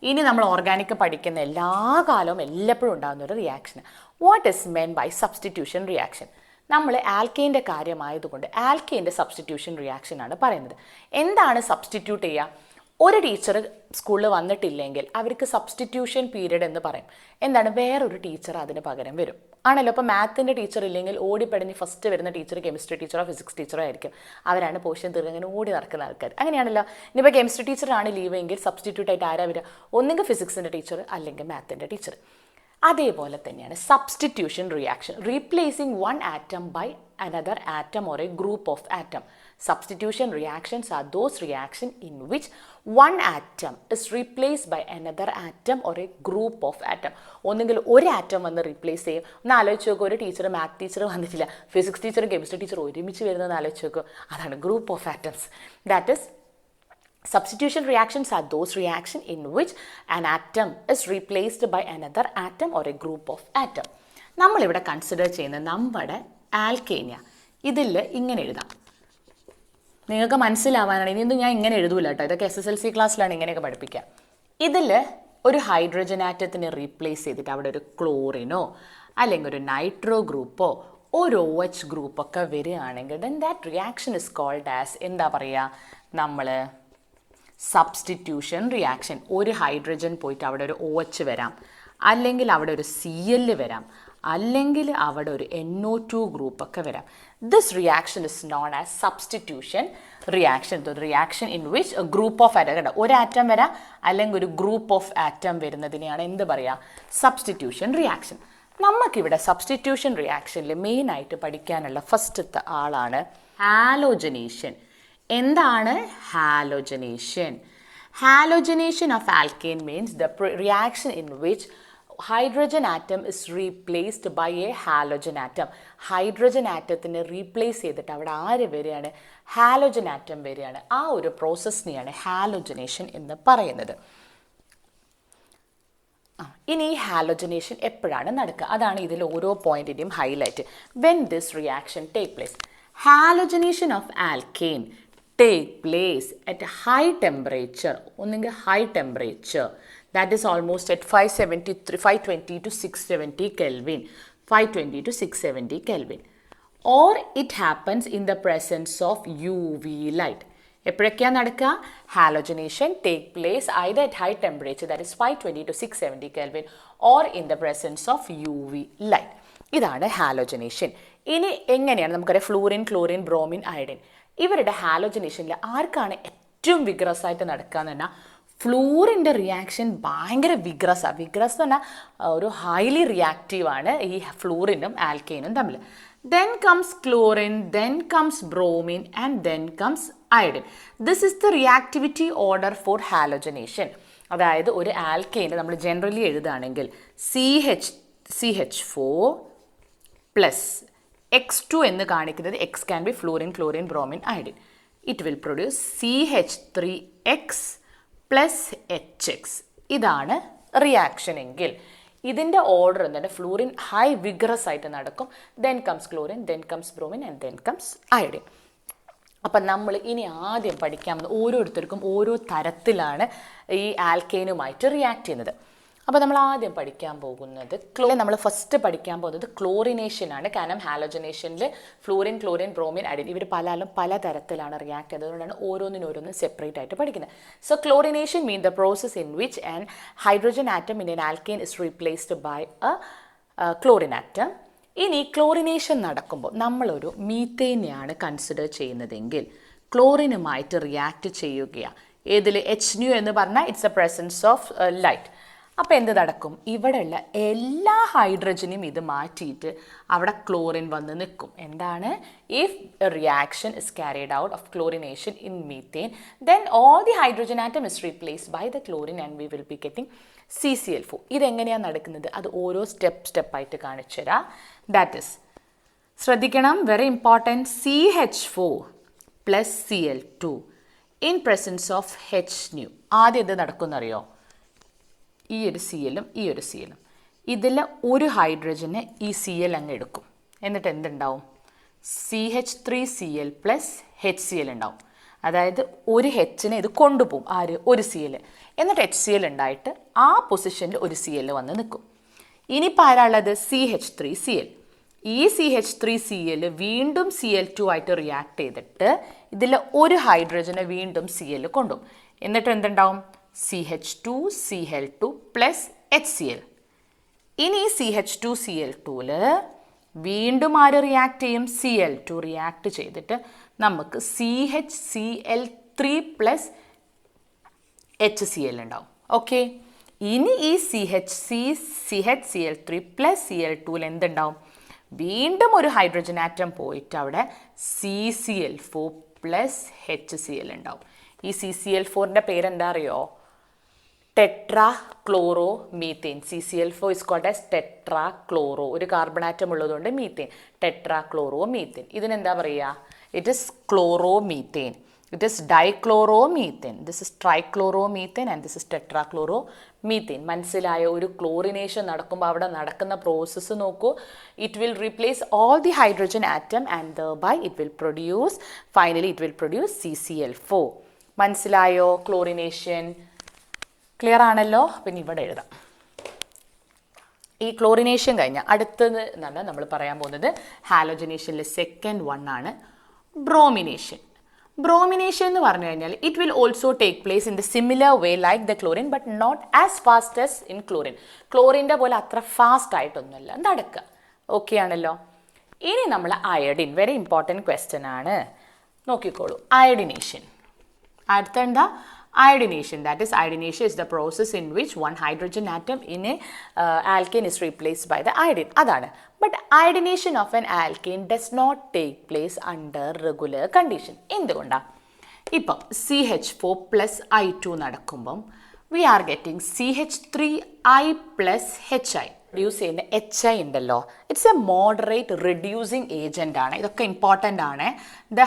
ഇനി നമ്മൾ ഓർഗാനിക് പഠിക്കുന്ന എല്ലാ കാലവും എല്ലപ്പോഴും ഉണ്ടാകുന്ന ഒരു reaction. What is meant by substitution reaction? നമ്മൾ ആൽക്കെയിൻ്റെ കാര്യമായതുകൊണ്ട് ആൽക്കെയിൻ്റെ സബ്സ്റ്റിറ്റ്യൂഷൻ റിയാക്ഷൻ ആണ് പറയുന്നത്. എന്താണ് സബ്സ്റ്റിറ്റ്യൂട്ട് ചെയ്യുക? ഒരു ടീച്ചർ സ്കൂളിൽ വന്നിട്ടില്ലെങ്കിൽ അവർക്ക് സബ്സ്റ്റിറ്റ്യൂഷൻ പീരീഡ് എന്ന് പറയും. എന്താണ്? വേറൊരു ടീച്ചർ അതിന് പകരം വരും ആണല്ലോ. അപ്പോൾ മാത്തിൻ്റെ ടീച്ചർ ഇല്ലെങ്കിൽ ഓടിപ്പടഞ്ഞ് ഫസ്റ്റ് വരുന്ന ടീച്ചർ കെമിസ്ട്രി ടീച്ചറോ ഫിസിക്സ് ടീച്ചറോ ആയിരിക്കും. അവരാണ് പോർഷൻ തീർന്ന് അങ്ങനെ ഓടി നടക്കുന്ന ആൾക്കാർ. അങ്ങനെയാണല്ലോ. ഇനിയിപ്പോൾ കെമിസ്ട്രി ടീച്ചറാണ് ലീവ് എങ്കിൽ സബ്സ്റ്റിറ്റ്യൂട്ട് ആയിട്ട് ആരാ വരിക? ഒന്നുകിൽ ഫിസിക്സിൻ്റെ ടീച്ചർ അല്ലെങ്കിൽ മാത്തിൻ്റെ ടീച്ചർ. അതേപോലെ തന്നെയാണ് substitution reaction. Replacing one atom by another atom or a group of atom. Substitution reactions are those reactions in which one atom is replaced by another atom or a group of atom. ഒന്നുകിൽ ഒരു atom വന്ന് replace ചെയ്യും. ഒന്ന് ആലോചിച്ച് നോക്കുക, ഒരു teacher math teacher വന്നിട്ടില്ല, physics ടീച്ചറും കെമിസ്ട്രി ടീച്ചറും ഒരുമിച്ച് വരുന്നതെന്ന് ആലോചിച്ച് നോക്കുക. അതാണ് group of atoms. That is substitution reactions are those reactions in which an atom is replaced by another atom or a group of atom. നമ്മളിവിടെ കൺസിഡർ ചെയ്യുന്ന നമ്മുടെ ആൽക്കേനിയ. ഇതിൽ ഇങ്ങനെ എഴുതാം. നിങ്ങൾക്ക് മനസ്സിലാവാനാണ്. ഇനിയൊന്നും ഞാൻ ഇങ്ങനെ എഴുതൂല കേട്ടോ. ഇതൊക്കെ SSLC ക്ലാസ്സിലാണ് ഇങ്ങനെയൊക്കെ പഠിപ്പിക്കുക. ഇതിൽ ഒരു ഹൈഡ്രജൻ ആറ്റത്തിനെ റീപ്ലേസ് ചെയ്തിട്ട് അവിടെ ഒരു ക്ലോറിനോ അല്ലെങ്കിൽ ഒരു നൈട്രോ ഗ്രൂപ്പോ ഒരു OH ഗ്രൂപ്പൊക്കെ വരികയാണെങ്കിൽ then that reaction is called as എന്താ പറയുക? നമ്മൾ സബ്സ്റ്റിറ്റ്യൂഷൻ റിയാക്ഷൻ. ഒരു ഹൈഡ്രജൻ പോയിട്ട് അവിടെ ഒരു OH വരാം, അല്ലെങ്കിൽ അവിടെ ഒരു Cl വരാം, അല്ലെങ്കിൽ അവിടെ ഒരു NO2 ഗ്രൂപ്പൊക്കെ വരാം. This reaction is known as substitution reaction. The reaction in which a group of atom, ഒരു ആറ്റം വരാം അല്ലെങ്കിൽ ഒരു ഗ്രൂപ്പ് ഓഫ് ആറ്റം വരുന്നതിനെയാണ് എന്ത് പറയുക? Substitution reaction. നമുക്കിവിടെ സബ്സ്റ്റിറ്റ്യൂഷൻ റിയാക്ഷനിൽ മെയിനായിട്ട് പഠിക്കാനുള്ള ഫസ്റ്റത്തെ ആളാണ് ഹാലോജനേഷൻ. എന്താണ് halogenation? Halogenation of alkane means the reaction in which hydrogen atom is replaced by a halogen atom. Hydrogen ആറ്റത്തിനെ റീപ്ലേസ് ചെയ്തിട്ട് അവിടെ ആര് വരികയാണ്? ഹാലോജൻ ആറ്റം വരികയാണ്. ആ ഒരു പ്രോസസ്സിനെയാണ് ഹാലോജനേഷൻ എന്ന് പറയുന്നത്. ഇനി ഈ ഹാലോജനേഷൻ എപ്പോഴാണ് നടക്കുക? അതാണ് ഇതിൽ ഓരോ പോയിന്റിൻ്റെയും highlight. When this reaction take place, halogenation of alkane take place at high temperature. ഒന്നെങ്കിൽ high temperature, that is almost at 520 to 670 Kelvin, 520 to 670 Kelvin, or it happens in the presence of UV light. എപ്പോഴൊക്കെയാണ് നടക്കുക? Halogenation take place either at high temperature, that is 520 to 670 Kelvin, or in the presence of UV light. ഇതാണ് halogenation. ഇനി എങ്ങനെയാണ്? നമുക്കറിയാം fluorine, chlorine, bromine, iodine. ഇവരുടെ ഹാലോജനേഷനിൽ ആർക്കാണ് ഏറ്റവും vigorous ആയിട്ട് നടക്കുക എന്ന് പറഞ്ഞാൽ ഫ്ലൂറിൻ്റെ റിയാക്ഷൻ ഭയങ്കര വിഗ്രസാണ്. വിഗ്രസ് എന്ന് പറഞ്ഞാൽ ഒരു ഹൈലി റിയാക്റ്റീവാണ് ഈ ഫ്ലൂറിനും ആൽക്കെയിനും തമ്മിൽ. Then comes chlorine, then comes bromine and then comes iodine. This is the reactivity order for halogenation. അതായത് ഒരു ആൽക്കെയിന് നമ്മൾ ജനറലി എഴുതുകയാണെങ്കിൽ CH4 പ്ലസ് X2 എന്ന് കാണിക്കുന്നത് X can be fluorine, chlorine, bromine, iodine. It will produce CH3X plus HX. ഇതാണ് reaction എങ്കിൽ ഇതിൻ്റെ order എന്താണ്? ഫ്ലൂറിൻ ഹൈ വിഗ്രസ് ആയിട്ട് നടക്കും. Then comes chlorine, then comes bromine and then comes iodine. അപ്പം നമ്മൾ ഇനി ആദ്യം പഠിക്കാൻ ഓരോരുത്തർക്കും ഓരോ തരത്തിലാണ് ഈ ആൽക്കെയിനുമായിട്ട് റിയാക്ട് ചെയ്യുന്നത്. അപ്പോൾ നമ്മൾ ആദ്യം പഠിക്കാൻ പോകുന്നത് നമ്മൾ ഫസ്റ്റ് പഠിക്കാൻ പോകുന്നത് ക്ലോറിനേഷനാണ്. കാരണം ഹാലോജനേഷനിൽ ഫ്ലൂറിൻ, ക്ലോറിൻ, ബ്രോമിൻ, അയഡിൻ ഇവർ പല തരത്തിലാണ് റിയാക്ട് ചെയ്യുന്നത്. അതുകൊണ്ടാണ് ഓരോന്നിനോരോന്ന് സെപ്പറേറ്റ് ആയിട്ട് പഠിക്കുന്നത്. So chlorination mean the process in which an hydrogen atom in an alkane is replaced by a chlorine atom. ഇനി ക്ലോറിനേഷൻ നടക്കുമ്പോൾ നമ്മളൊരു മീത്തേനെയാണ് കൺസിഡർ ചെയ്യുന്നതെങ്കിൽ ക്ലോറിനുമായിട്ട് റിയാക്ട് ചെയ്യുകയാണ്. ഏതിൽ? HNu എന്ന് പറഞ്ഞാൽ it's a presence of light. അപ്പോൾ എന്ത് നടക്കും? ഇവിടെയുള്ള എല്ലാ ഹൈഡ്രജനും ഇത് മാറ്റിയിട്ട് അവിടെ ക്ലോറിൻ വന്ന് നിൽക്കും. എന്താണ്? If a reaction is carried out of chlorination in methane, then all the hydrogen atom is replaced by the chlorine and we will be getting CCl4. ഇതെങ്ങനെയാണ് നടക്കുന്നത്? അത് ഓരോ സ്റ്റെപ്പായിട്ട് കാണിച്ചു തരാം. ദാറ്റ് ഇസ്, ശ്രദ്ധിക്കണം, very important, CH4 plus Cl2 in presence of HNu. ആദ്യം ഇത് നടക്കുന്നറിയോ? ഈ ഒരു Clഉം ഈ ഒരു Clഉം ഇതിൽ ഒരു ഹൈഡ്രജന് ഈ Cl അങ്ങ് എടുക്കും. എന്നിട്ട് എന്തുണ്ടാവും? CH3Cl പ്ലസ് HCl ഉണ്ടാവും. അതായത് ഒരു Hനെ ഇത് കൊണ്ടുപോകും. ആര്? ഒരു Cl. എന്നിട്ട് HCl ഉണ്ടായിട്ട് ആ പൊസിഷനിൽ ഒരു Cl വന്ന് നിൽക്കും. ഇനിയിപ്പോൾ ആരാളുള്ളത്? CH3Cl. ഈ CH3Cl വീണ്ടും Cl2 ആയിട്ട് റിയാക്ട് ചെയ്തിട്ട് ഇതിൽ ഒരു ഹൈഡ്രജനെ വീണ്ടും Cl കൊണ്ടുപോകും. എന്നിട്ട് എന്തുണ്ടാവും? CH2Cl2 plus HCl. ഇനി CH2Cl2ൽ വീണ്ടും ആര് റിയാക്ട് ചെയ്യും? Cl2 റിയാക്ട് ചെയ്തിട്ട് നമുക്ക് CHCl3 പ്ലസ് HCl ഉണ്ടാവും. ഓക്കെ, ഇനി ഈ CHCl3 പ്ലസ് Cl2ൽ എന്തുണ്ടാവും? വീണ്ടും ഒരു ഹൈഡ്രജൻ ആറ്റം പോയിട്ട് അവിടെ CCl4 പ്ലസ് HCl ഉണ്ടാവും. ഈ CCl4ൻ്റെ പേരെന്താ അറിയോ? Tetrachloromethane. CCl4 is called as tetrachloro. ഒരു കാർബൺ ആറ്റം ഉള്ളതുകൊണ്ട് മീത്തേൻ, ടെട്രാ ക്ലോറോ മീത്തേൻ. ഇതിനെന്താ പറയുക? It is chloromethane. It is dichloromethane. This is trichloromethane and this is tetrachloromethane. മനസ്സിലായോ? ഒരു chlorination നടക്കുമ്പോൾ അവിടെ നടക്കുന്ന process നോക്കൂ. It will replace all the hydrogen atom and thereby it will produce, finally it will produce CCl4. മനസ്സിലായോ? Chlorination clear ആണല്ലോ? പിന്നെ ഇവിടെ എഴുതാം. ഈ ക്ലോറിനേഷൻ കഴിഞ്ഞാൽ അടുത്തത് എന്നാണ് നമ്മൾ പറയാൻ പോകുന്നത് ഹാലോജനേഷനിലെ സെക്കൻഡ് വൺ ആണ് ബ്രോമിനേഷൻ. ബ്രോമിനേഷൻ എന്ന് പറഞ്ഞു കഴിഞ്ഞാൽ it will also take place in the similar way like the chlorine but not as fast as in chlorine. ക്ലോറിൻ്റെ പോലെ അത്ര ഫാസ്റ്റ് ആയിട്ടൊന്നുമല്ല നടക്കുക. ഓക്കെ ആണല്ലോ? ഇനി നമ്മൾ അയഡിൻ, വെരി ഇമ്പോർട്ടൻറ്റ് ക്വസ്റ്റ്യൻ ആണ്, നോക്കിക്കോളൂ. അയഡിനേഷൻ. അടുത്ത എന്താ? Iodination. That is, iodination is the process in which one hydrogen atom in a alkane is replaced by the iodine. അതാണ്. But iodination of an alkane does not take place under regular condition. എന്തുകൊണ്ടാണ്? ഇപ്പം CH4 plus I2 നടക്കുമ്പം we are getting CH3I plus HI. Reduce ചെയ്യുന്ന HI ഉണ്ടല്ലോ, it's a moderate reducing agent ആണ്. ഇതൊക്കെ important ആണ്. The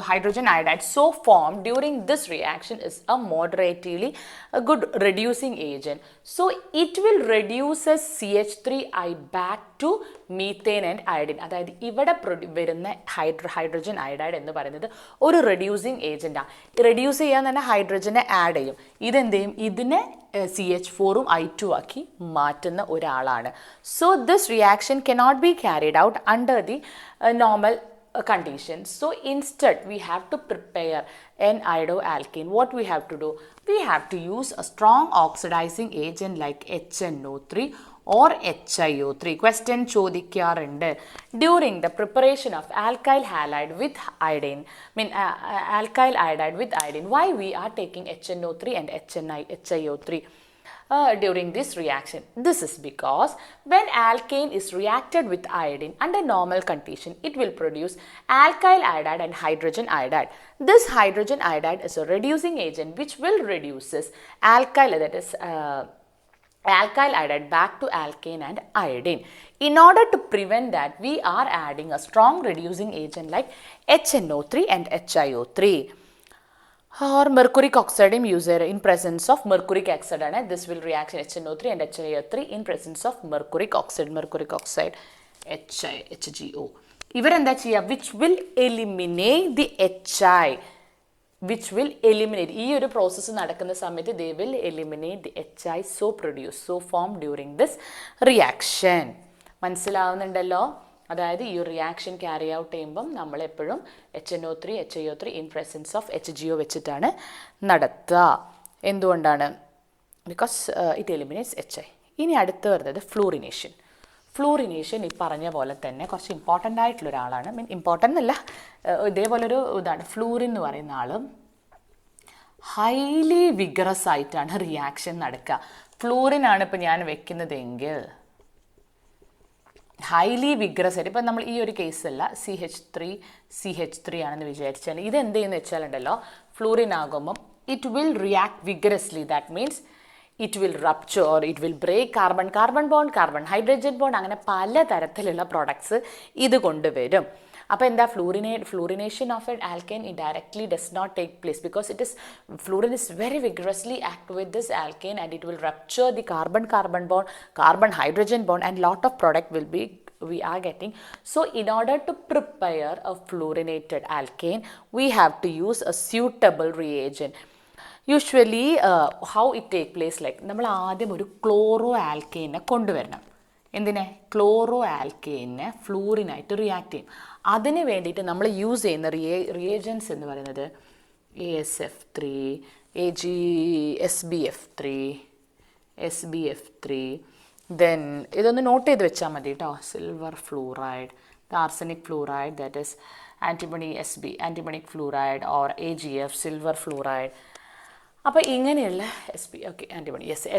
hydrogen iodide so form during this reaction is a moderately good reducing agent. So it will reduce CH3I back to methane and iodine. അതായത് ഇവിടെ വരുന്ന hydrogen iodide എന്ന് പറയുന്നത് ഒരു reducing ഏജൻ്റാണ്. Reduce ചെയ്യാൻ തന്നെ ഹൈഡ്രജനെ ആഡ് ചെയ്യും. ഇതെന്ത് ചെയ്യും? ഇതിനെ CH4ഉം I2 ആക്കി മാറ്റുന്ന ഒരാളാണ്. So this reaction cannot be carried out under the normal condition. So instead we have to prepare an iodoalkane. What we have to do? We have to use a strong oxidizing agent like HNO3 or HiO3. Question chodikkarunde. During the preparation of alkyl halide with iodine, alkyl iodide with iodine, why we are taking HNO3 and HiO3? During this reaction. This is because when alkane is reacted with iodine under normal condition, it will produce alkyl iodide and hydrogen iodide. This hydrogen iodide is a reducing agent which will reduces alkyl, that is alkyl iodide back to alkane and iodine. In order to prevent that, we are adding a strong reducing agent like HNO3 and HiO3. Or mercuric oxide user in presence of mercuric oxide. This will react HNO3 and HiO3 in presence of mercuric oxide, HgO. Which will eliminate the HI. Which will eliminate. This process they will eliminate the HI so formed during this reaction. മനസ്സിലാവുന്നുണ്ടല്ലോ? അതായത് ഈ reaction carry out ചെയ്യുമ്പം നമ്മൾ എപ്പോഴും HNO3, HiO3 in presence of HgO വെച്ചിട്ടാണ് നടത്തുക. എന്തുകൊണ്ടാണ്? Because it eliminates HI. ഇനി അടുത്ത് വരുന്നത് ഫ്ലൂറിനേഷൻ. ഫ്ലൂറിനേഷൻ ഈ പറഞ്ഞ പോലെ തന്നെ കുറച്ച് ഇമ്പോർട്ടൻ്റ് ആയിട്ടുള്ള ഒരാളാണ്. ഇമ്പോർട്ടൻ്റ് അല്ല, ഇതേപോലൊരു ഇതാണ്. ഫ്ലൂറിൻ എന്ന് പറയുന്ന ആൾ ഹൈലി വിഗറസ് ആയിട്ടാണ് റിയാക്ഷൻ നടക്കുക. ഫ്ലൂറിനാണ് ഇപ്പോൾ ഞാൻ വെക്കുന്നതെങ്കിൽ ഹൈലി വിഗ്രസ് ആയിട്ട്, ഇപ്പം നമ്മൾ ഈ ഒരു കേസല്ല CH3 ആണെന്ന് വിചാരിച്ചാൽ ഇത് എന്ത് ചെയ്യുന്നു വെച്ചാലുണ്ടല്ലോ, ഫ്ലൂറിൻ ആകുമ്പം it will react vigorously. That means it will rupture or it will break carbon bond, carbon hydrogen bond, അങ്ങനെ പല തരത്തിലുള്ള പ്രോഡക്ട്സ് ഇത് കൊണ്ടുവരും. അപ്പോൾ എന്താ fluorination of an alkyne it directly does not take place because it is fluorine is very vigorously act with this alkyne and it will rupture the carbon bond, carbon hydrogen bond and lot of product will be we are getting. So in order to prepare a fluorinated alkane, we have to use a suitable reagent. Usually how it take place, like നമ്മൾ ആദ്യം ഒരു chloro ആൽക്കെയിനെ കൊണ്ടുവരണം. എന്തിനെ? Chloro ആൽക്കെയിനെ ഫ്ലൂറിനായിട്ട് react ചെയ്യും. അതിന് വേണ്ടിയിട്ട് നമ്മൾ use ചെയ്യുന്ന റിയേജൻസ് എന്ന് പറയുന്നത് ASF3, SBF3, then ഇതൊന്ന് നോട്ട് ചെയ്ത് വെച്ചാൽ മതി കേട്ടോ. Silver fluoride, arsenic fluoride, that is antimonic fluoride or AgF, silver fluoride. അപ്പോൾ ഇങ്ങനെയുള്ള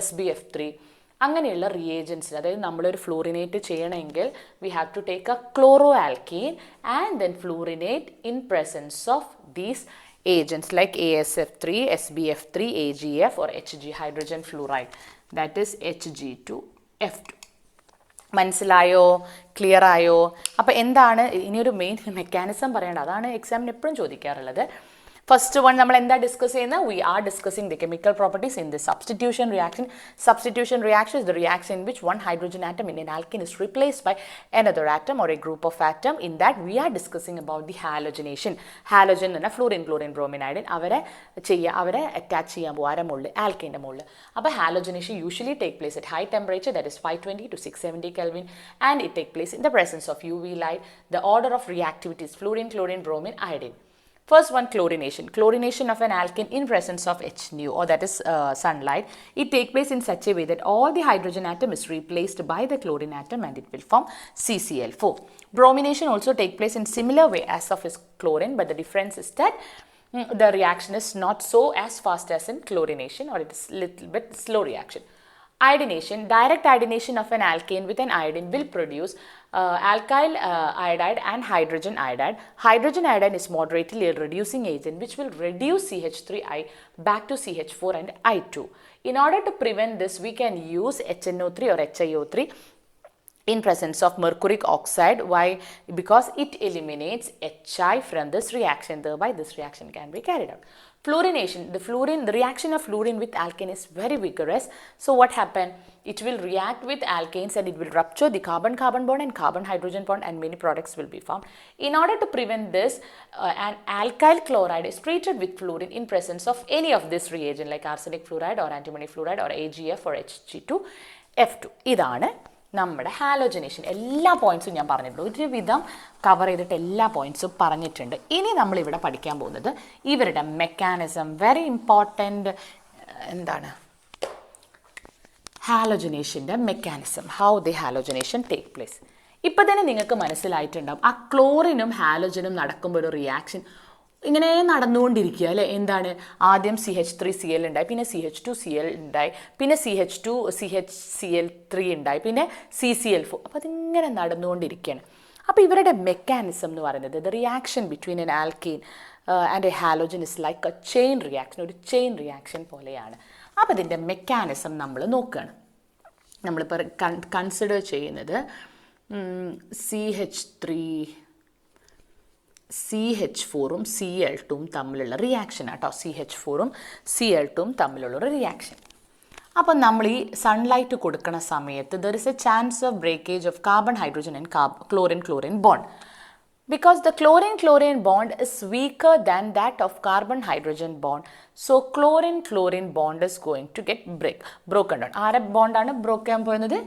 SBF3 അങ്ങനെയുള്ള റിയേജൻസിൽ, അതായത് നമ്മളൊരു ഫ്ലൂറിനേറ്റ് ചെയ്യണമെങ്കിൽ we have to take a chloroalkene and then fluorinate in presence of these agents like ASF3, SBF3, AgF or Hg, hydrogen fluoride, that is Hg2F2. മനസ്സിലായോ? Clear ആയോ? അപ്പോൾ എന്താണ് ഇനിയൊരു മെയിൻ മെക്കാനിസം പറയേണ്ടത്? അതാണ് എക്സാമിന് എപ്പോഴും ചോദിക്കാറുള്ളത്. ഫസ്റ്റ് വൺ നമ്മൾ എന്താ ഡിസ്കസ് ചെയ്യുന്നത്? We are discussing the chemical properties in the substitution reaction. Substitution reaction is the reaction in which one hydrogen atom in an alkene is replaced by another atom or a group of atom. In that we are discussing about the halogenation. Halogen എന്ന് പറഞ്ഞാൽ fluorine bromine iodine അവരെ attach ചെയ്യാൻ പോകും ആരെ മുകളിൽ? ആൽക്കൈൻ്റെ മുകളിൽ. അപ്പോൾ halogenation usually take place at high temperature, that is 520 to 670 Kelvin, and it take place in the presence of UV light. The order of reactivity is fluorine, chlorine, bromine, iodine. First one, chlorination. Chlorination of an alkane in presence of HNO, or that is sunlight. It takes place in such a way that all the hydrogen atom is replaced by the chlorine atom and it will form CCl4. Bromination also takes place in similar way as of is chlorine, but the difference is that the reaction is not so as fast as in chlorination, or it is little bit slow reaction. Iodination, direct iodination of an alkane with an iodine will produce alkyl iodide and hydrogen iodide. Hydrogen iodide is moderately a reducing agent which will reduce CH3I back to CH4 and I2. In order to prevent this, we can use HNO3 or HiO3 in presence of mercuric oxide. Why? Because it eliminates HI from this reaction, thereby this reaction can be carried out. Fluorination, the reaction of fluorine with alkane is very vigorous. So what happened? It will react with alkanes and it will rupture the carbon bond and carbon hydrogen bond, and many products will be formed. In order to prevent this, an alkyl chloride is treated with fluorine in presence of any of this reagent like arsenic fluoride or antimony fluoride or AgF or Hg2F2. ഇതാണ് നമ്മുടെ halogenation. എല്ലാ പോയിന്റ്സും ഞാൻ പറഞ്ഞിട്ടുണ്ട്, ഒരുവിധം cover ചെയ്തിട്ട് എല്ലാ പോയിന്റ്സും പറഞ്ഞിട്ടുണ്ട്. ഇനി നമ്മളിവിടെ പഠിക്കാൻ പോകുന്നത് ഇവരുടെ മെക്കാനിസം, വെരി ഇമ്പോർട്ടൻ്റ്. എന്താണ് ഹാലോജനേഷൻ്റെ mechanism, how the halogenation take place. ഇപ്പം തന്നെ നിങ്ങൾക്ക് മനസ്സിലായിട്ടുണ്ടാവും, ആ ക്ലോറിനും ഹാലോജനും നടക്കുമ്പോൾ ഒരു റിയാക്ഷൻ ഇങ്ങനെ നടന്നുകൊണ്ടിരിക്കുക അല്ലേ. എന്താണ്, ആദ്യം CH3Cl ഉണ്ടായി, പിന്നെ CH2Cl ഉണ്ടായി, പിന്നെ CH2CHCl3 ഉണ്ടായി, പിന്നെ CCl4. അപ്പോൾ അതിങ്ങനെ നടന്നുകൊണ്ടിരിക്കുകയാണ്. അപ്പോൾ ഇവരുടെ മെക്കാനിസം എന്ന് പറയുന്നത്, the reaction between N alkane and A halogen is like A chain reaction, ഒരു ചെയിൻ റിയാക്ഷൻ പോലെയാണ്. അപ്പോൾ ഇതിൻ്റെ മെക്കാനിസം നമ്മൾ നോക്കുകയാണ്. നമ്മളിപ്പോൾ കൺസിഡർ ചെയ്യുന്നത് CH4ഉം Cl2ഉം തമ്മിലുള്ള റിയാക്ഷൻ ആട്ടോ. CH4ഉം Cl2ഉം തമ്മിലുള്ളൊരു റിയാക്ഷൻ. അപ്പം നമ്മൾ ഈ സൺലൈറ്റ് കൊടുക്കുന്ന സമയത്ത് there is A chance of breakage of carbon, hydrogen and chlorine bond. Because the chlorine bond is weaker than that of carbon-hydrogen bond, so chlorine bond is going to get broken down. ആരെ ബോണ്ടാണ് ബ്രോക്ക് ചെയ്യാൻ പോകുന്നത്?